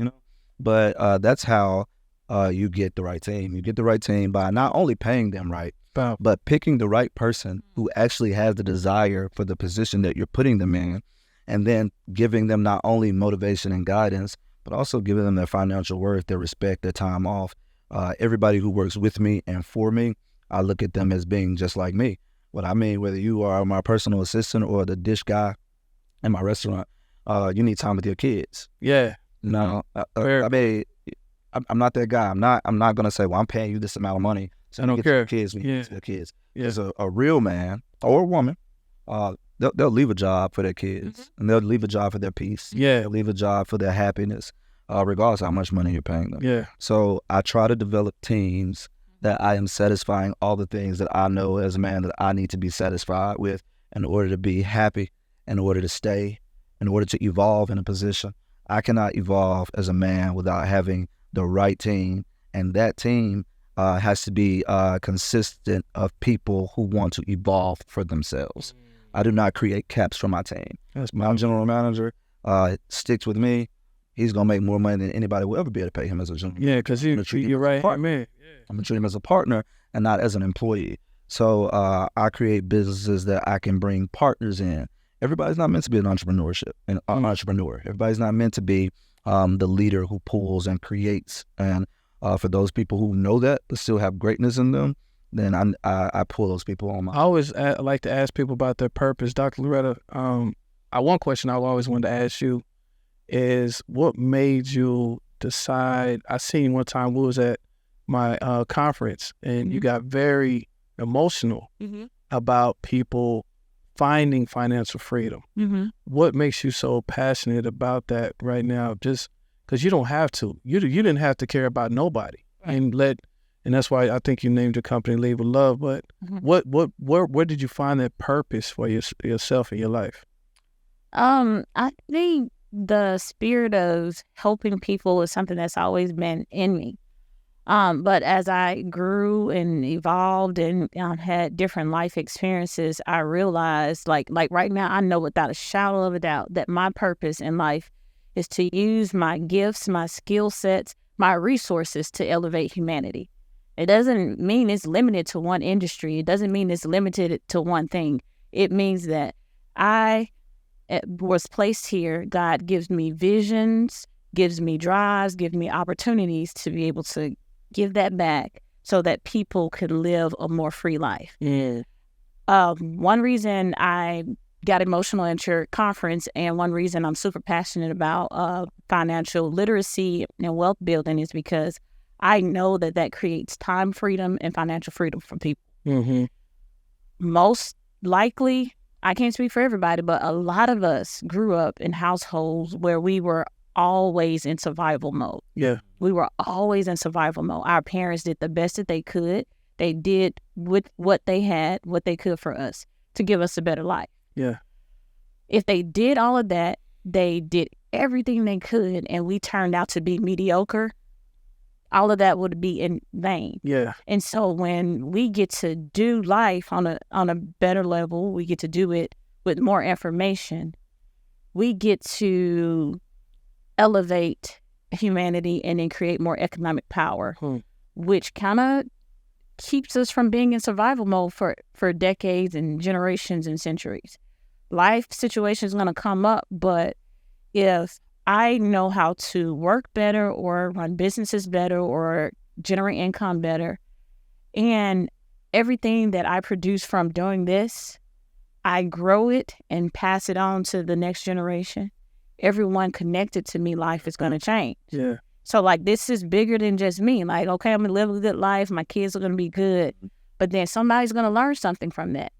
But that's how you get the right team. You get the right team by not only paying them right, but picking the right person who actually has the desire for the position that you're putting them in, and then giving them not only motivation and guidance, but also giving them their financial worth, their respect, their time off. Everybody who works with me and for me, I look at them as being just like me. What I mean, whether you are my personal assistant or the dish guy in my restaurant, you need time with your kids. Yeah. No, I'm not that guy. I'm not gonna say, well, I'm paying you this amount of money, so I don't care. Kids, when you get your kids. Yeah. There's a real man or a woman. They'll leave a job for their kids, and they'll leave a job for their peace. Yeah. They'll leave a job for their happiness, regardless of how much money you're paying them. Yeah. So I try to develop teams that I am satisfying all the things that I know as a man that I need to be satisfied with in order to be happy, in order to stay, in order to evolve in a position. I cannot evolve as a man without having the right team, and that team has to be consistent of people who want to evolve for themselves. I do not create caps for my team. My general manager sticks with me. He's going to make more money than anybody will ever be able to pay him as a general manager. Yeah, because you're right, man. I'm going to treat him as a partner and not as an employee. So I create businesses that I can bring partners in. everybody's not meant to be an entrepreneur. Everybody's not meant to be the leader who pulls and creates. And for those people who know that but still have greatness in them, then I pull those people on my. I always like to ask people about their purpose. Dr. Loretta, one question I always wanted to ask you is, what made you decide? I seen one time we was at my conference, and you got very emotional about people finding financial freedom. What makes you so passionate about that right now? Just because you don't have to. You didn't have to care about nobody, and that's why I think you named your company Lead with Love. But where did you find that purpose for yourself in your life? I think the spirit of helping people is something that's always been in me. But as I grew and evolved and had different life experiences, I realized, like right now, I know without a shadow of a doubt that my purpose in life is to use my gifts, my skill sets, my resources to elevate humanity. It doesn't mean it's limited to one industry. It doesn't mean it's limited to one thing. It means that I was placed here. God gives me visions, gives me drives, gives me opportunities to be able to give that back so that people could live a more free life. One reason I got emotional at your conference, and one reason I'm super passionate about financial literacy and wealth building, is because I know that creates time freedom and financial freedom for people. Most likely, I can't speak for everybody, but a lot of us grew up in households where we were always in survival mode. Yeah. We were always in survival mode. Our parents did the best that they could. They did with what they had, what they could for us to give us a better life. Yeah. If they did all of that, they did everything they could, and we turned out to be mediocre, all of that would be in vain. Yeah. And so when we get to do life on a better level, we get to do it with more information, we get to elevate humanity and then create more economic power, which kind of keeps us from being in survival mode for decades and generations and centuries. Life situations going to come up, but if I know how to work better or run businesses better or generate income better, and everything that I produce from doing this, I grow it and pass it on to the next generation, everyone connected to me, life is going to change. Yeah. So like, this is bigger than just me. Like, okay, I'm going to live a good life. My kids are going to be good. But then somebody's going to learn something from that.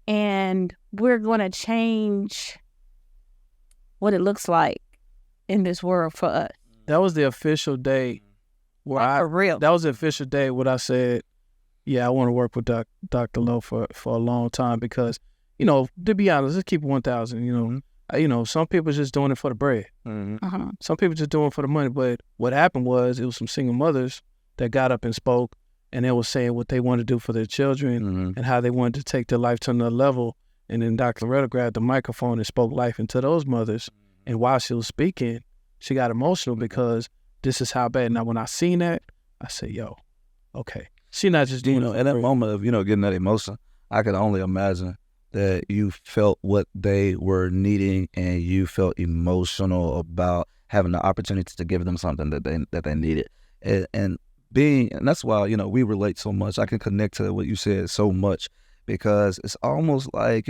And we're going to change what it looks like in this world for us. That was the official day where For real. That was the official day when I said, yeah, I want to work with Dr. Lowe for a long time, because, to be honest, let's keep it 1,000, some people just doing it for the bread. Some people just doing it for the money. But what happened was, it was some single mothers that got up and spoke, and they were saying what they wanted to do for their children and how they wanted to take their life to another level. And then Dr. Loretta grabbed the microphone and spoke life into those mothers. And while she was speaking, she got emotional because this is how bad. Now, when I seen that, I said, yo, okay. She not just doing it. In that moment of, getting that emotion, I could only imagine that you felt what they were needing, and you felt emotional about having the opportunity to give them something that they needed. And that's why, we relate so much. I can connect to what you said so much, because it's almost like,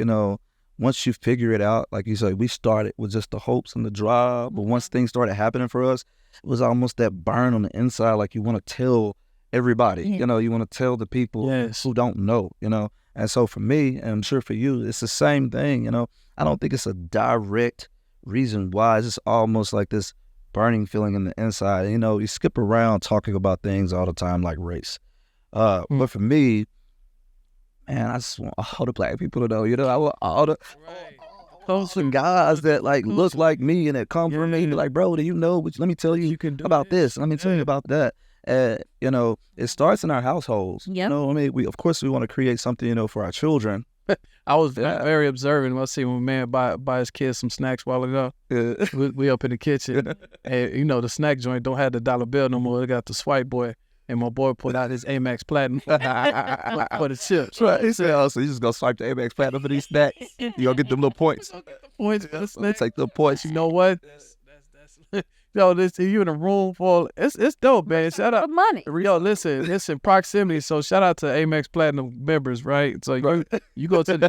once you figure it out, like you said, we started with just the hopes and the drive, but once things started happening for us, it was almost that burn on the inside, like you want to tell everybody, you want to tell the people who don't know, And so for me, and I'm sure for you, it's the same thing, I don't think it's a direct reason why. It's just almost like this burning feeling in the inside. You skip around talking about things all the time like race. But for me, man, I just want all the black people to know, I want all the some guys that look like me and that come from me and be like, bro, do you know? Let me tell you about this. Let me tell you about that. It starts in our households. Yep. We want to create something, for our children. I was very observant. I see when a man buy his kids some snacks a while ago. We up in the kitchen, and the snack joint don't have the dollar bill no more. They got the swipe boy. and my boy pulled out his Amex Platinum for the chips. Right. He said, "Oh, so you just gonna swipe the Amex Platinum for these snacks? You gonna get them little points? Let's take the points. You know what? Yo, you in a room full. It's dope, man. Shout out money. Yo, listen, proximity. So shout out to Amex Platinum members, right? So you go to the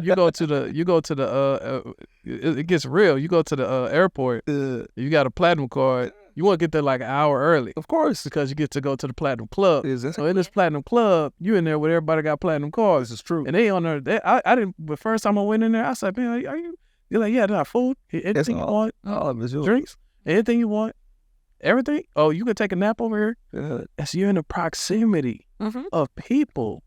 it gets real. You go to the airport. You got a platinum card. You want to get there like an hour early, Of course, because you get to go to the platinum club. Exactly. So in this platinum club, you in there with everybody got platinum cards. This is true. And they on there. I didn't. The first time I went in there, I said, "Man, are you?" They're like, "Yeah, they got food, anything you want, drinks, anything you want, everything. Oh, you can take a nap over here." Yeah. And so you're in the proximity Mhm. of people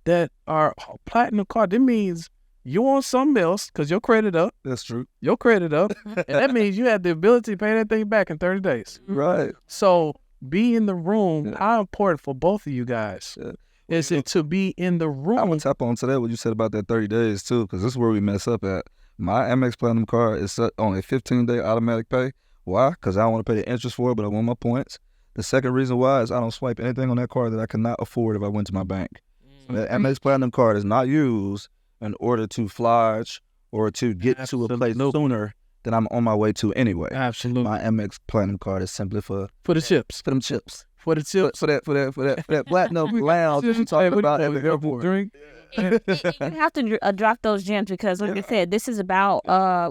that are platinum card. That means you want something else because your credit up. That's true. Your credit up, and that means you have the ability to pay that thing back in 30 days. Right. So be in the room. Yeah. How important for both of you guys Yeah. is it to be in the room? I'm gonna tap on to that what you said about that 30 days too, because this is where we mess up at. My Amex Platinum card is set on a 15-day automatic pay. Why? Because I don't want to pay the interest for it, but I want my points. The second reason why is I don't swipe anything on that card that I cannot afford if I went to my bank. The Amex Platinum card is not used in order to flage or to get to a place Absolutely. sooner than I'm on my way to anyway. Absolutely. My Amex Platinum card is simply for For the chips. them chips. For the chips. For that platinum lounge that you talking about at the airport. Drink. You have to drop those gems because, like I said, this is about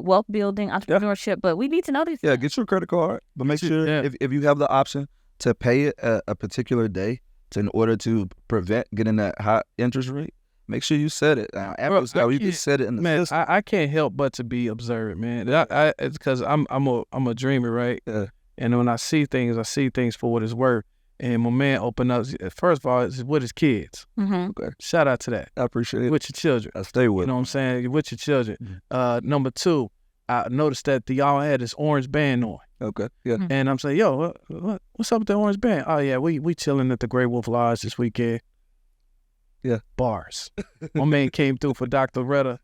wealth building, entrepreneurship. But we need to know these. Yeah, get your credit card, but make sure if you have the option to pay it a particular day in order to prevent getting that high interest rate, make sure you set it. You can set it in the system. I can't help but to be observant, man. It's because I'm a dreamer, right? Yeah. And when I see things for what it's worth. And my man opened up. First of all, it's with his kids. Mm-hmm. Okay. Shout out to that. I appreciate it. With your children. I stay with You know what I'm saying? You're with your children. Number two, I noticed that y'all had this orange band on. Okay. Yeah. And I'm saying, yo, what's up with the orange band? Oh, yeah, we chilling at the Grey Wolf Lodge this weekend. Yeah. Bars. My man came through for Dr. Retta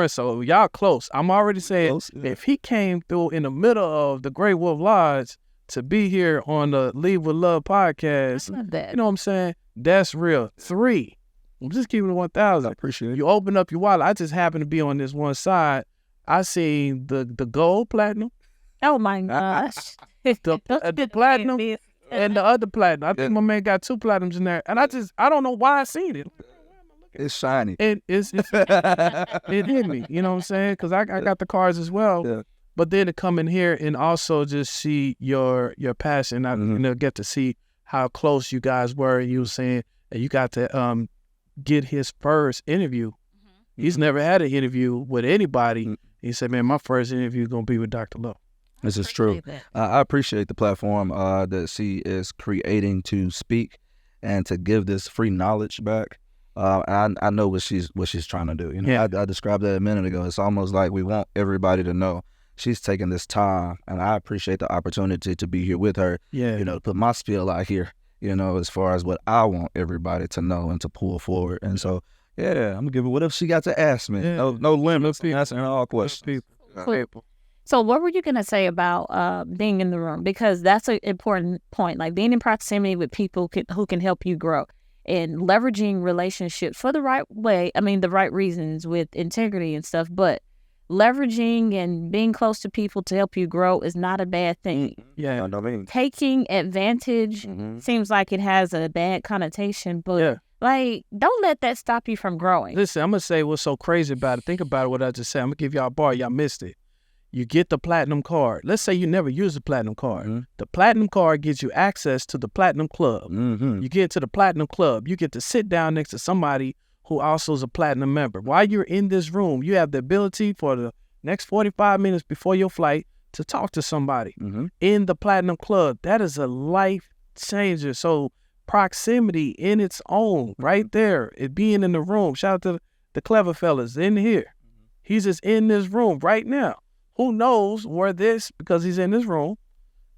so y'all close. I'm already saying, Close, yeah. if he came through in the middle of the Grey Wolf Lodge to be here on the Lead With Love podcast, I love that. you know what I'm saying? That's real. 3, I'm just keeping it 1,000. I appreciate it. You open up your wallet. I just happen to be on this one side. I seen the gold platinum Oh my gosh. the platinum and the other platinum. I think my man got 2 platinums in there. And I don't know why I seen it. It's shiny. It hit me. You know what I'm saying? Because I got the cards as well. Yeah. But then to come in here and also just see your passion, get to see how close you guys were. You were saying that you got to get his first interview. He's never had an interview with anybody. He said, man, my first interview is going to be with Dr. Lowe. This is true. I appreciate the platform that she is creating to speak and to give this free knowledge back. I know what she's trying to do. You know, I described that a minute ago. It's almost like we want everybody to know she's taking this time, and I appreciate the opportunity to be here with her. Yeah. You know, to put my spiel out here. You know, as far as what I want everybody to know and to pull forward. And so, yeah, I'm gonna give her whatever she got to ask me. Yeah. No limits. Answering all questions. Cool. So what were you going to say about being in the room? Because that's an important point, like being in proximity with people who can help you grow and leveraging relationships for the right way. I mean, the right reasons with integrity and stuff, but leveraging and being close to people to help you grow is not a bad thing. Yeah. I mean. Taking advantage seems like it has a bad connotation, but like, don't let that stop you from growing. Listen, I'm going to say what's so crazy about it. Think about it, what I just said. I'm going to give y'all a bar. Y'all missed it. You get the platinum card. Let's say you never use the platinum card. The platinum card gives you access to the platinum club. You get to the platinum club. You get to sit down next to somebody who also is a platinum member. While you're in this room, you have the ability for the next 45 minutes before your flight to talk to somebody in the platinum club. That is a life changer. So proximity in its own, right there, it being in the room. Shout out to the clever fellas in here. He's just in this room right now. Who knows where because he's in this room,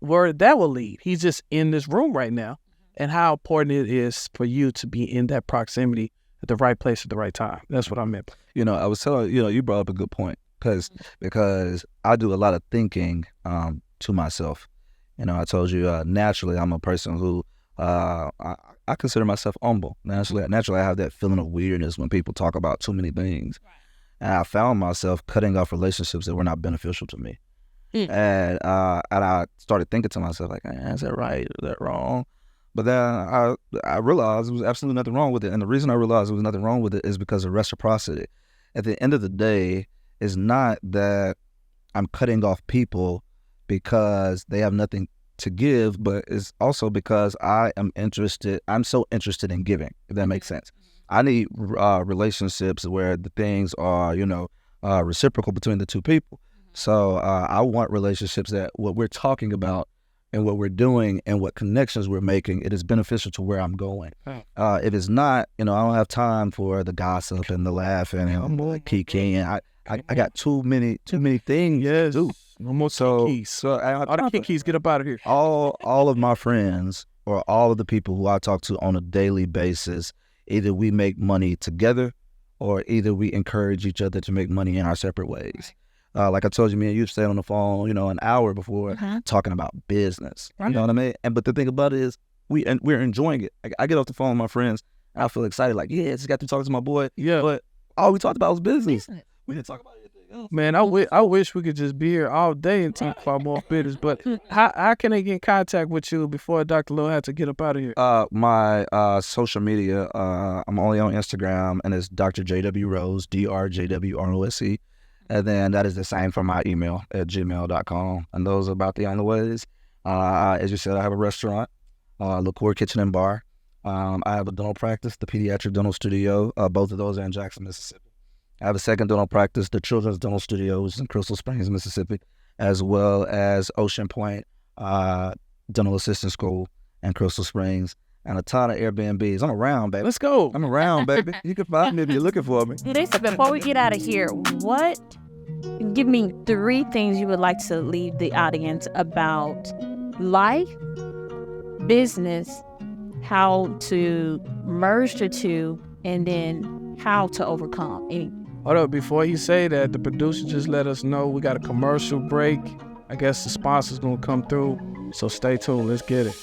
where that will lead. He's just in this room right now, and how important it is for you to be in that proximity at the right place at the right time. That's what I meant. You know, I was telling you brought up a good point because I do a lot of thinking to myself. You know, I told you naturally I'm a person who I consider myself humble. Naturally, I have that feeling of weirdness when people talk about too many things. And I found myself cutting off relationships that were not beneficial to me. And I started thinking to myself, like, is that right? Is that wrong? But then I realized there was absolutely nothing wrong with it. And the reason I realized there was nothing wrong with it is because of reciprocity. At the end of the day, it's not that I'm cutting off people because they have nothing to give, but it's also because I'm so interested in giving, if that makes sense. I need relationships where the things are, reciprocal between the two people. So I want relationships that what we're talking about and what we're doing and what connections we're making, it is beneficial to where I'm going. If it's not, I don't have time for the gossip and the laughing and kikiing. I got too many things to do. No more kikis. All the kikis, get up out of here. All of my friends or all of the people who I talk to on a daily basis, either we make money together or either we encourage each other to make money in our separate ways. Like I told you, me and you stayed on the phone, an hour before talking about business. You know what I mean? But the thing about it is we're enjoying it. I get off the phone with my friends, and I feel excited, like, I just got to talk to my boy. Yeah. But all we talked about was business. We didn't talk about anything else. Man, I wish we could just be here all day and talk about more business. But how can they get in contact with you before Dr. Lowe had to get up out of here? My social media, I'm only on Instagram, and it's Dr. J.W. Rose, DrJWROSE. And then that is the same for my email at gmail.com. And those are about the only ways. As you said, I have a restaurant, Liqueur Kitchen and Bar. I have a dental practice, the Pediatric Dental Studio. Both of those are in Jackson, Mississippi. I have a second dental practice, the Children's Dental Studio, which is in Crystal Springs, Mississippi, as well as Ocean Point Dental Assistant School in Crystal Springs, and a ton of Airbnbs. I'm around, baby. Let's go. I'm around, baby. You can find me if you're looking for me. Listen, before we get out of here, give me 3 things you would like to leave the audience about life, business, how to merge the two, and then how to overcome any. Hold up, before you say that, the producer just let us know we got a commercial break. I guess the sponsor's gonna come through, so stay tuned. Let's get it.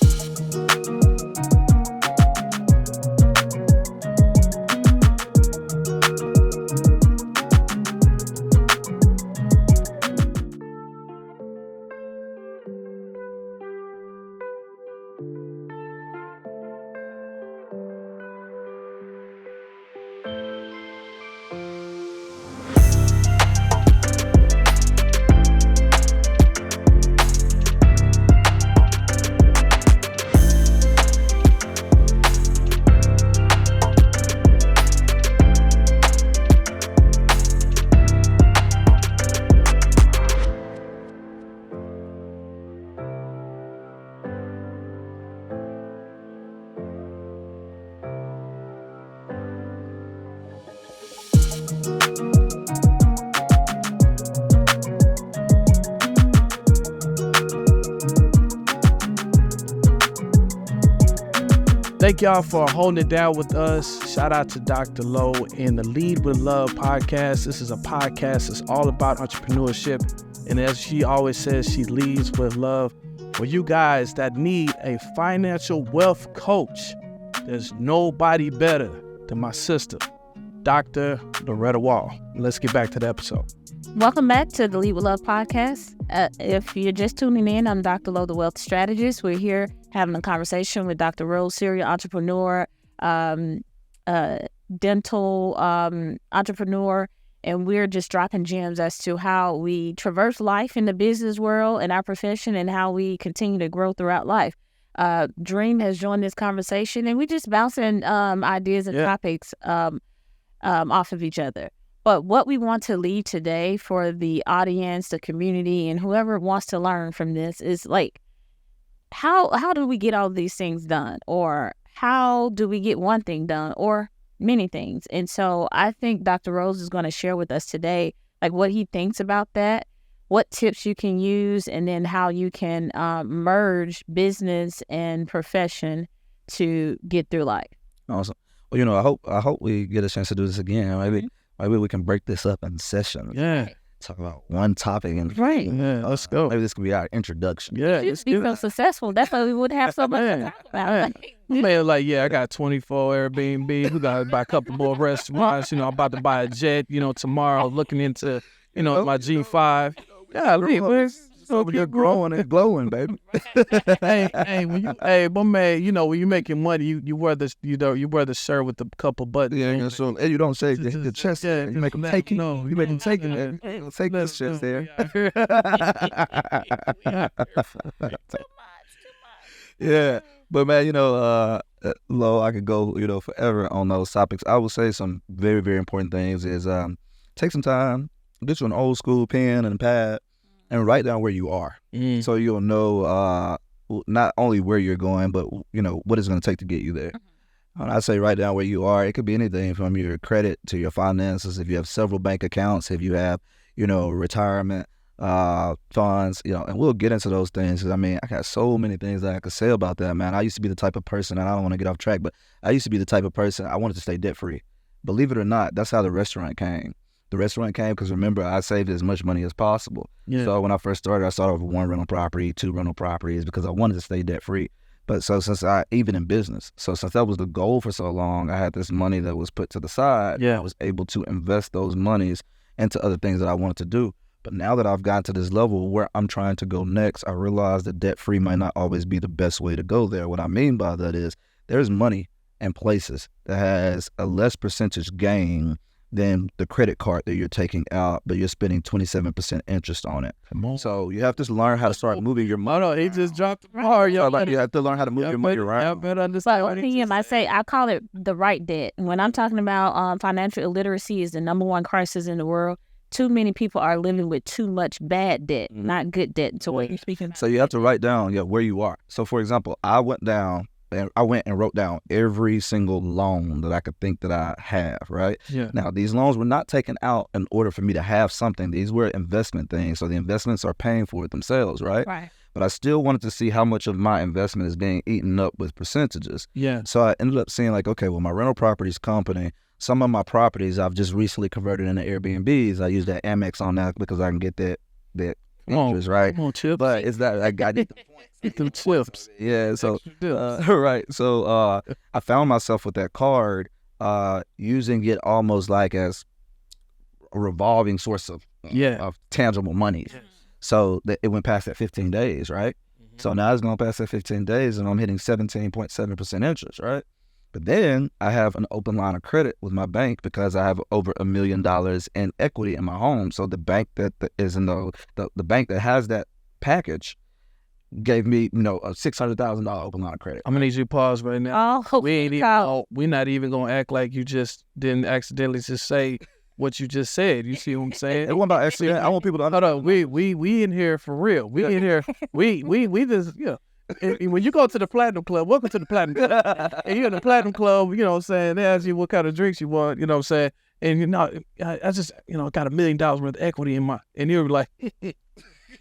Thank y'all for holding it down with us. Shout out to Dr. Lowe and the Lead with Love podcast. This is a podcast that's all about entrepreneurship. And as she always says, she leads with love. For you guys that need a financial wealth coach, there's nobody better than my sister, Dr. Loretta Wall. Let's get back to the episode. Welcome back to the Lead with Love podcast. If you're just tuning in, I'm Dr. Lowe, the Wealth Strategist. We're here having a conversation with Dr. Rose, serial entrepreneur, dental entrepreneur, and we're just dropping gems as to how we traverse life in the business world and our profession and how we continue to grow throughout life. Dream has joined this conversation, and we're just bouncing ideas and topics off of each other. But what we want to leave today for the audience, the community, and whoever wants to learn from this is like, how do we get all these things done? Or how do we get one thing done or many things? And so I think Dr. Rose is going to share with us today, like what he thinks about that, what tips you can use, and then how you can merge business and profession to get through life. Awesome. Well, I hope we get a chance to do this again. Maybe we can break this up in sessions. Yeah. talk about one topic and Right. Yeah, let's go. maybe this could be our introduction. Yeah, You'd be so successful. That's why we would have so much to Man, talk about. man. Man, like, yeah, I got 24 Airbnb. We got to buy a couple more restaurants. I'm about to buy a jet, tomorrow, looking into, my G5. Yeah, man. So you're growing and glowing, baby. Hey, my man, when you're making money, you wear the shirt with the couple buttons. Yeah, so and you don't shave the chest. Yeah, You make them take it. no, You make them take it. no. Man. Take this chest there. Yeah, but man, Lo, I could go, forever on those topics. I would say some very, very important things is take some time, get you an old school pen and pad, and write down where you are, so you'll know not only where you're going, but what it's going to take to get you there. When I say write down where you are, it could be anything from your credit to your finances. If you have several bank accounts, if you have retirement funds, and we'll get into those things. 'Cause I got so many things that I could say about that, man. I used to be the type of person, and I don't want to get off track, but I used to be the type of person, I wanted to stay debt free. Believe it or not, that's how the restaurant came. The restaurant came because, remember, I saved as much money as possible. Yeah. So when I first started, I started with 1 rental property, 2 rental properties, because I wanted to stay debt free. But so since even in business, since that was the goal for so long, I had this money that was put to the side. Yeah. I was able to invest those monies into other things that I wanted to do. But now that I've gotten to this level where I'm trying to go next, I realize that debt free might not always be the best way to go there. What I mean by that is there's money in places that has a less percentage gain than the credit card that you're taking out, but you're spending 27% interest on it. Come on. So you have to learn how to start moving your money. No, he just dropped the bar. You have to learn how to move your money around. Y'all better But understand what he opinion, I say I call it the right debt. When I'm talking about financial illiteracy is the number one crisis in the world. Too many people are living with too much bad debt, not good debt. So what you're speaking. So you have to write down where you are. So for example, I went and wrote down every single loan that I could think that I have, right? Yeah. Now, these loans were not taken out in order for me to have something. These were investment things. So the investments are paying for it themselves, right? Right. But I still wanted to see how much of my investment is being eaten up with percentages. Yeah. So I ended up seeing okay, well, my rental properties company, some of my properties I've just recently converted into Airbnbs. I use that Amex on that because I can get that interest, right? Come on, Chips. But it's that I got it. Get them chips. Yeah, so Extra dips. right. So I found myself with that card, using it almost like as a revolving source of tangible money. Yes. So that it went past that 15 days, right? So now it's going past that 15 days, and I'm hitting 17.7% interest, right? But then I have an open line of credit with my bank because I have over $1 million in equity in my home. So the bank that is in the bank that has that package gave me, a $600,000 open line of credit. I'm gonna need you to pause right now. Oh, We're not even gonna act like you just didn't accidentally just say what you just said. You see what I'm saying? It wasn't about accident. I want people to Hold understand. on, we in here for real. We in here. We just And when you go to the Platinum Club, welcome to the Platinum Club. And you're in the Platinum Club, they ask you what kind of drinks you want, And I just, got $1 million worth of equity in my, and you're like,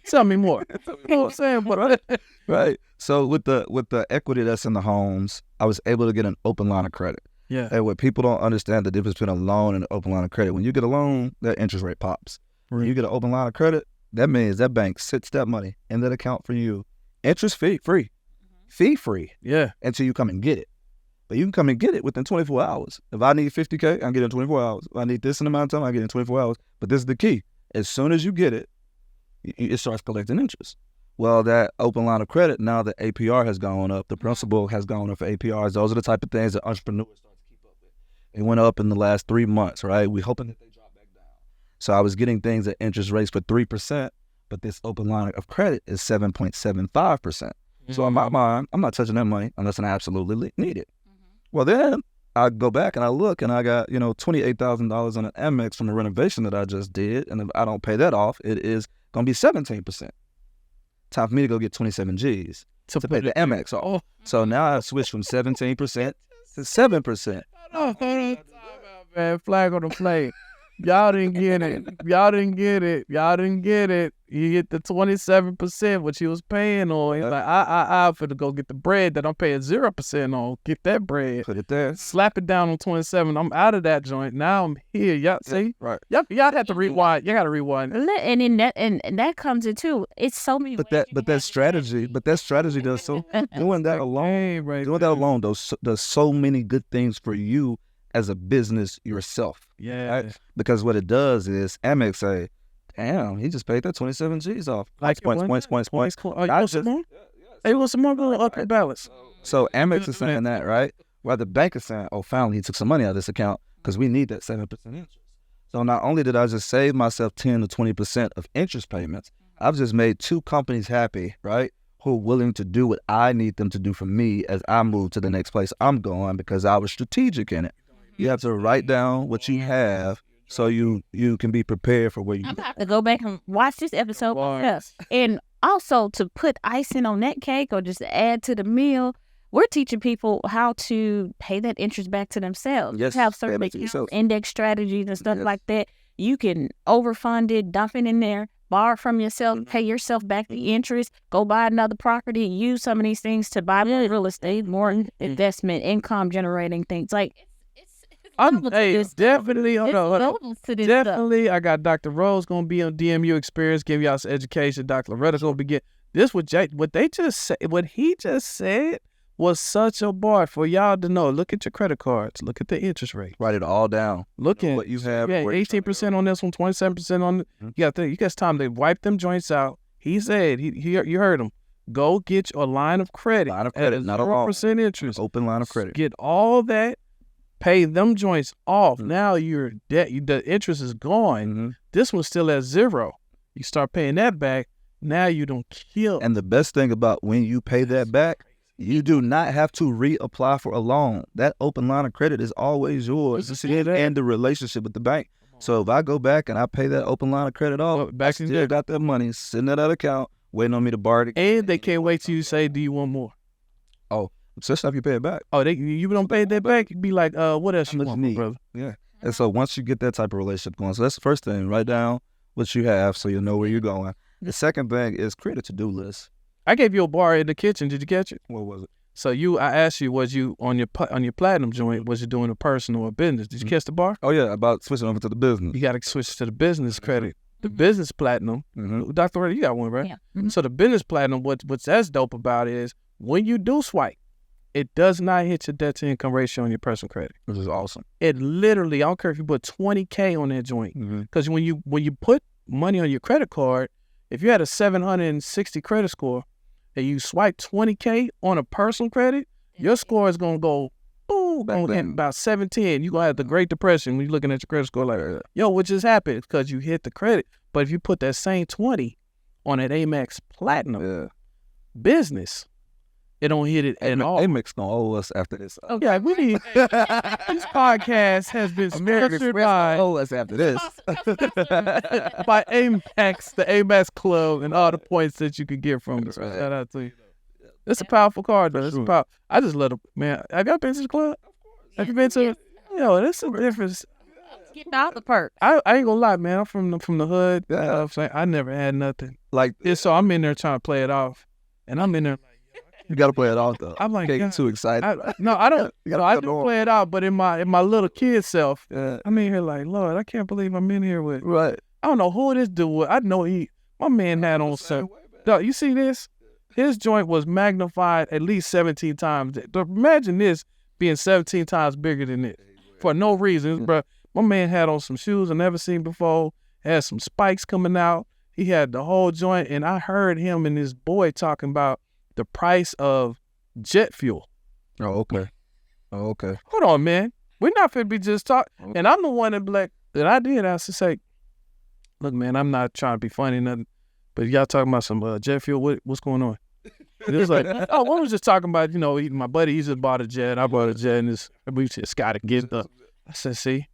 tell me more. You know what I'm saying? But Right. So with the equity that's in the homes, I was able to get an open line of credit. yeah, And what people don't understand the difference between a loan and an open line of credit. When you get a loan, that interest rate pops. When you get an open line of credit, that means that bank sits that money in that account for you, interest fee free yeah, until you come and get it. But you can come and get it within 24 hours. If I need $50K, I can get it in 24 hours. If I need this amount of time, I get it in 24 hours. But this is the key. As soon as you get it, it starts collecting interest. Well, that open line of credit, now the APR has gone up. The principal has gone up for APRs. Those are the type of things that entrepreneurs start to keep up with. It went up in the last 3 months, right? We're hoping that they drop back down. So I was getting things at interest rates for 3%, but this open line of credit is 7.75%. So in my mind, I'm not touching that money unless I absolutely need it. Well, then I go back and I look and I got, $28,000 on an Amex from a renovation that I just did. And if I don't pay that off, it is going to be 17%. Time for me to go get 27 G's to pay the Amex off. Oh. So now I've switched from 17% to 7%. Hold on, time out, man. Flag on the play. Y'all didn't get it. Y'all didn't get it. Y'all didn't get it. You get the 27%, what you was paying on. He's like, I finna go get the bread that I'm paying 0% on. Get that bread. Put it there. Slap it down on 27. I'm out of that joint. Now I'm here. Y'all see? Right. Y'all have to rewind. You gotta rewind. And in that and that comes into it's so many. But ways you that can have strategy does so doing that alone. Hey, right Doing there. that alone does so many good things for you as a business yourself. Yeah. Right? Because what it does is Amex say, damn, he just paid that 27 G's off. Like Points. Oh, you I want some just- more? Hey, you want some more? Go up your balance. So Amex is saying that, right? While the bank is saying, oh, finally he took some money out of this account because we need that 7% interest. So not only did I just save myself 10 to 20% of interest payments, I've just made two companies happy, right? Who are willing to do what I need them to do for me as I move to the next place I'm going because I was strategic in it. You have to write down what you have so you can be prepared for where you I'm go. gonna have to go back and watch this episode myself. And also to put icing on that cake or just add to the meal, we're teaching people how to pay that interest back to themselves. Yes, Have pay it certain back to accounts, yourself. index strategies and stuff Yes. like that. You can overfund it, dump it in there, borrow from yourself, Mm-hmm. pay yourself back the interest, go buy another property, use some of these things to buy more real estate, more investment, income generating things. Like it's levels to this stuff. Definitely. Hold It's on. levels to this stuff. Definitely. I got Dr. Rose gonna be on DMU Experience, give y'all some education. Dr. Loretta gonna begin. This what they just said. What he just said was such a bar for y'all to know. Look at your credit cards. Look at the interest rate. Write it all down. Look Know at what you have. Yeah, where you're trying to 18% on this one, 27% on. Mhm. You got time to wipe them joints out. He said you heard him. Go get your line of credit. Line of credit, at not a 0% interest. go. Open line of credit. Get all that. Pay them joints off. Mhm. Now your debt, the interest is gone. Mm-hmm. This one's still at 0. You start paying that back. Now you don't kill. And the best thing about when you pay that back, you do not have to reapply for a loan. That open line of credit is always yours and the relationship with the bank. So if I go back and I pay that open line of credit off, Back I in still there. got that money sitting in that account waiting on me to borrow it. And they can't wait till you say, "Do you want more?" Especially if you pay it back. Oh, you don't pay that back. You be like, "What else you much want, you need? brother?" Yeah. And so once you get that type of relationship going, so that's the first thing. Write down what you have so you'll know where you're going. The second thing is create a to-do list. I gave you a bar in the kitchen. Did you catch it? What was it? So I asked you, was you on your platinum joint? Was you doing a personal or business? Did you catch the bar? Oh, yeah, about switching over to the business. You got to switch to the business credit. The business platinum. Mm-hmm. Dr. Ray, you got one, right? Yeah. Mhm. So the business platinum, what's that's dope about is when you do swipe, it does not hit your debt to income ratio on your personal credit. Which is awesome. It literally, I don't care if you put 20K on that joint, Mm-hmm. because when you put money on your credit card, if you had a 760 credit score and you swipe 20K on a personal credit, your score is gonna go boom, gonna hit about 710. You're gonna have the Great Depression when you're looking at your credit score like, yo, what just happened? Because you hit the credit. But if you put that same 20 on an Amex Platinum Yeah. business, it don't hit it at all. Amex gonna owe us after this. Yeah, we need. This podcast has been sponsored by owe us after this. by Amex, the Amex Club, and all the points that you could get from it. So Right. shout out to you. It's a powerful card, though. It's Sure. powerful. I just let them, man. Have y'all been to the club? Have you been to? Yo, that's a difference. Get all the perks. I ain't gonna lie, man. I'm from the hood. Yeah. You know what I'm saying? I never had nothing. Like, So I'm in there trying to play it off, and I'm in there. you gotta play it off though. I'm like, Can't God, get too excited. I don't. You gotta No, I feel do normal. play it out, but in my little kid self, Yeah. I'm in here like, Lord, I can't believe I'm in here with. Right. I don't know who this dude was. I know my man had on some. Dog, you see this? His joint was magnified at least 17 times. Imagine this being 17 times bigger than this for no reason, bro. My man had on some shoes I never seen before. Had some spikes coming out. He had the whole joint, and I heard him and his boy talking about the price of jet fuel. Oh, okay. Oh, okay. Hold on, man. We're not finna be just talk. And I'm the one that I did. I used to say, look, man, I'm not trying to be funny or nothing, but y'all talking about some jet fuel. What's going on? And it was like, oh, we was just talking about, my buddy, he just bought a jet. I bought a jet, and we just got to get the. I said, see,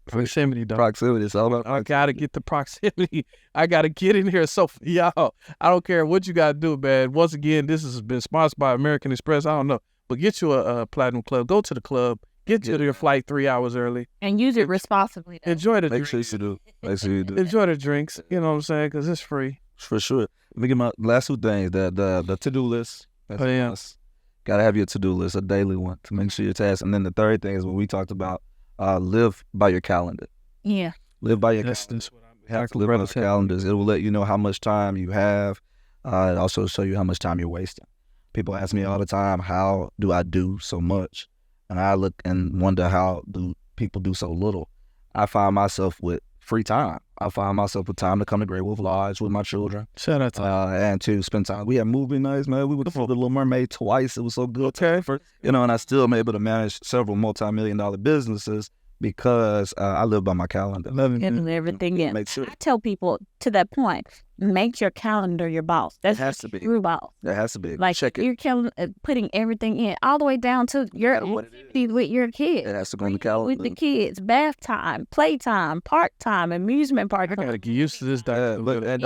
proximity, dog. Proximity. It's all about. I gotta get the proximity. I gotta get in here. So for y'all, I don't care what you gotta do, man. Once again, this has been sponsored by American Express. I don't know, but get you a platinum club. Go to the club. Get to your flight 3 hours early. And use it responsibly. Though. Enjoy the Make drinks. sure you do. Make sure you do. Enjoy the drinks. You know what I'm saying? Because it's free. For sure. Let me get my last two things. The to-do list. That's Oh, yeah. a must. Gotta have your to-do list, a daily one, to make sure your tasks. And then the third thing is what we talked about. Live by your calendar. Yeah. Live by your That's calendar. what I'm You have to live by those calendars. It will let you know how much time you have. It also show you how much time you're wasting. People ask me all the time, how do I do so much? And I look and wonder, how do people do so little? I find myself with free time. I find myself with time to come to Great Wolf Lodge with my children Shout out to and to spend time. We had movie nights, man. We went to The Little Mermaid twice. It was so good. Okay. And I still am able to manage several multi-million-dollar businesses because I live by my calendar. Love it. And everything in. Make sure I tell people to that point, make your calendar your boss. That's It has to be. true boss. That has to be. Like Check it. you're putting everything in, all the way down to your activity with your kids. It has to go on the calendar. With the kids, bath time, play-time, park time, amusement park I time. gotta get used to this, Yeah, Dr. and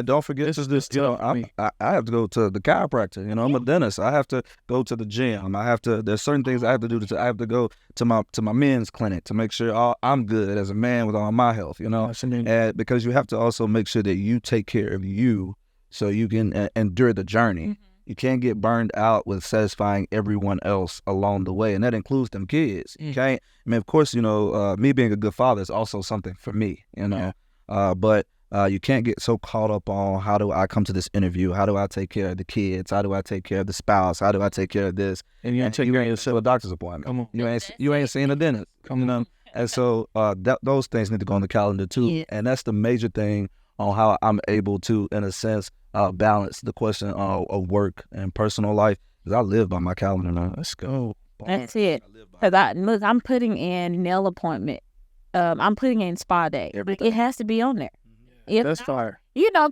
don't forget. This is this I have to go to the chiropractor. I'm a dentist. I have to go to the gym. There's certain things I have to do. I have to go to my men's clinic to make sure I'm good as a man with all my health. And because you have to also make sure that you take care of you so you can endure the journey. Mm-hmm. You can't get burned out with satisfying everyone else along the way, and that includes them kids. You can't. I mean, of course, me being a good father is also something for me. But you can't get so caught up on, how do I come to this interview? How do I take care of the kids? How do I take care of the spouse? How do I take care of this? And you ain't taking you care of ain't yourself. still a doctor's appointment. Come on. You ain't seeing a dentist. Come on. And so those things need to go on the calendar too. Yeah. And that's the major thing on how I'm able to, in a sense, balance the question of work and personal life. Because I live by my calendar now. Let's go. That's it. Because I'm putting in nail appointment. I'm putting in spa day. It has to be on there. If That's not, fire.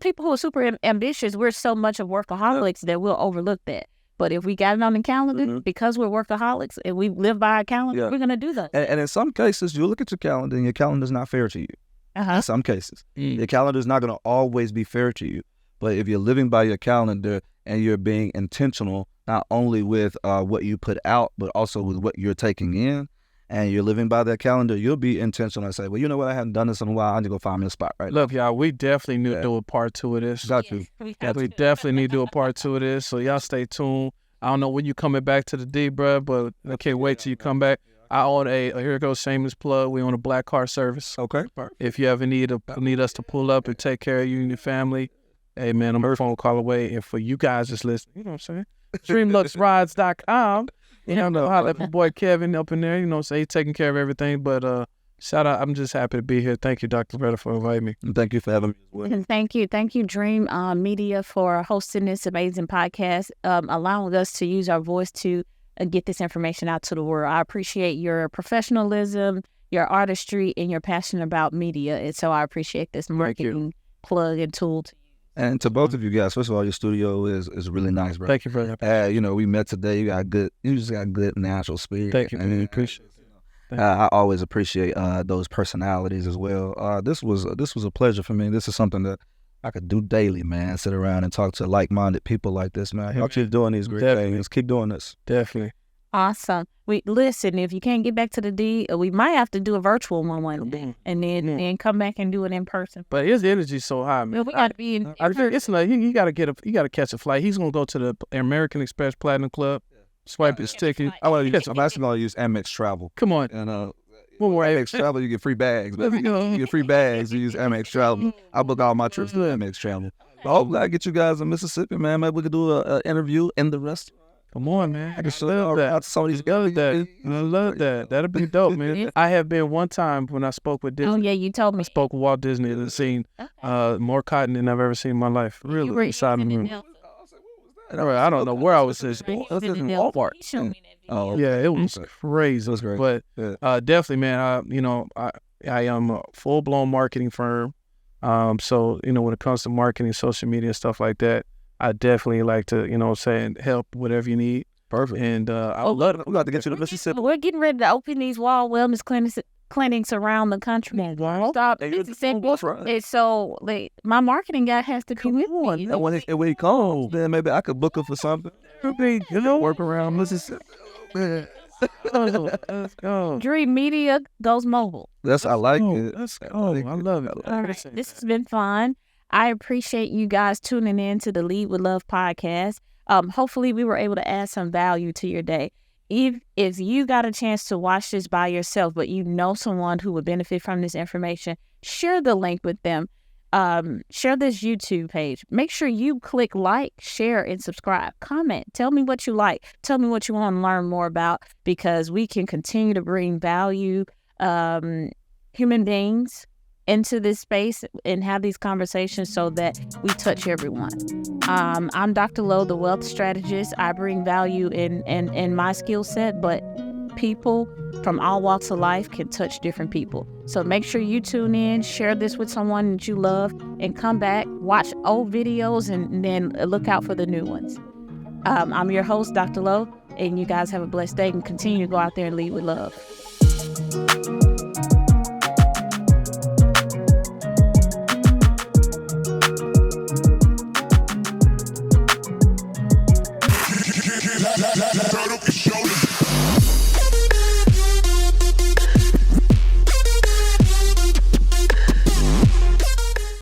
people who are super ambitious, we're so much of workaholics that we'll overlook that. But if we got it on the calendar, because we're workaholics and we live by our calendar, we're going to do that. And in some cases, you look at your calendar and your calendar's not fair to you. In some cases. Your calendar is not going to always be fair to you. But if you're living by your calendar and you're being intentional, not only with what you put out, but also with what you're taking in, and you're living by that calendar, you'll be intentional and say, well, you know what? I haven't done this in a while. I need to go find me a spot right Look, y'all, we definitely need to do a part 2 of this. Got you. We We definitely need to do a part 2 of this. So y'all stay tuned. I don't know when you coming back to the D, bruh, but I can't wait till you come back. I own here goes shameless plug. We own a black car service. Okay. If you ever need us to pull up and take care of you and your family, hey man, I'm a phone call away. And for you guys just listening, you know what I'm saying? DreamluxRides.com. You know, holla at my boy Kevin up in there. So he's taking care of everything. But shout out, I'm just happy to be here. Thank you, Dr. Beretta, for inviting me. And thank you for having me as well. And thank you, Dream Media, for hosting this amazing podcast, allowing us to use our voice to get this information out to the world. I appreciate your professionalism, your artistry, and your passion about media. And so I appreciate this marketing plug and tool to use. And to both of you guys, first of all, your studio is really nice, bro. Thank you, brother. We met today. You just got good natural spirit. Thank you. And Appreciate it. I always appreciate those personalities as well. This was a pleasure for me. This is something that I could do daily, man. Sit around and talk to like-minded people like this, man. Y'all keep doing these great things. Keep doing this. Definitely. Awesome. Listen, if you can't get back to the D, we might have to do a virtual one day, and then come back and do it in person. But his energy's so high, man. Well, we got to be in. It's like you gotta catch a flight. He's gonna go to the American Express Platinum Club, swipe his ticket. I'm actually gonna use Amex Travel. Come on, And one more Amex Travel, you get free bags. There we go. You get free bags. You use Amex Travel. I book all my trips with Amex Travel. But hopefully I get you guys in Mississippi, man. Maybe we could do an interview in the restaurant. Come on, man. I can show you out to some of these guys. I love that. That'll be dope, man. I have been one time when I spoke with Disney. Oh yeah, you told me. I spoke with Walt Disney and seen more cotton than I've ever seen in my life. You were Really, inside the in room. Nelson. I don't know where I was at. You I was was in in Nelson. Walmart. You showed me that video. Oh, Yeah, it was crazy. It was great. But Yeah. definitely, man. I am a full blown marketing firm. So when it comes to marketing, social media, and stuff like that, I definitely like to help whatever you need. Perfect. And I would love We're about to get you to Mississippi. We're getting ready to open these wall wellness clinics around the country. Stop. Hey, you're Mississippi. that's right. And so, my marketing guy has to be with me. And when he comes, then maybe I could book him for something. to. Work around Mississippi. Man. Let's go. Dream Media goes mobile. I like Oh, it. let's go. I love it. All right. This has been fun. I appreciate you guys tuning in to the Lead with Love podcast. Hopefully we were able to add some value to your day. If you got a chance to watch this by yourself, but you know someone who would benefit from this information, share the link with them. Share this YouTube page. Make sure you click like, share, and subscribe. Comment. Tell me what you like. Tell me what you want to learn more about, because we can continue to bring value, human beings into this space and have these conversations so that we touch everyone. I'm Dr. Lowe, the wealth strategist. I bring value in my skill set, but people from all walks of life can touch different people. So make sure you tune in, share this with someone that you love, and come back, watch old videos, and then look out for the new ones. I'm your host, Dr. Lowe, and you guys have a blessed day and continue to go out there and lead with love.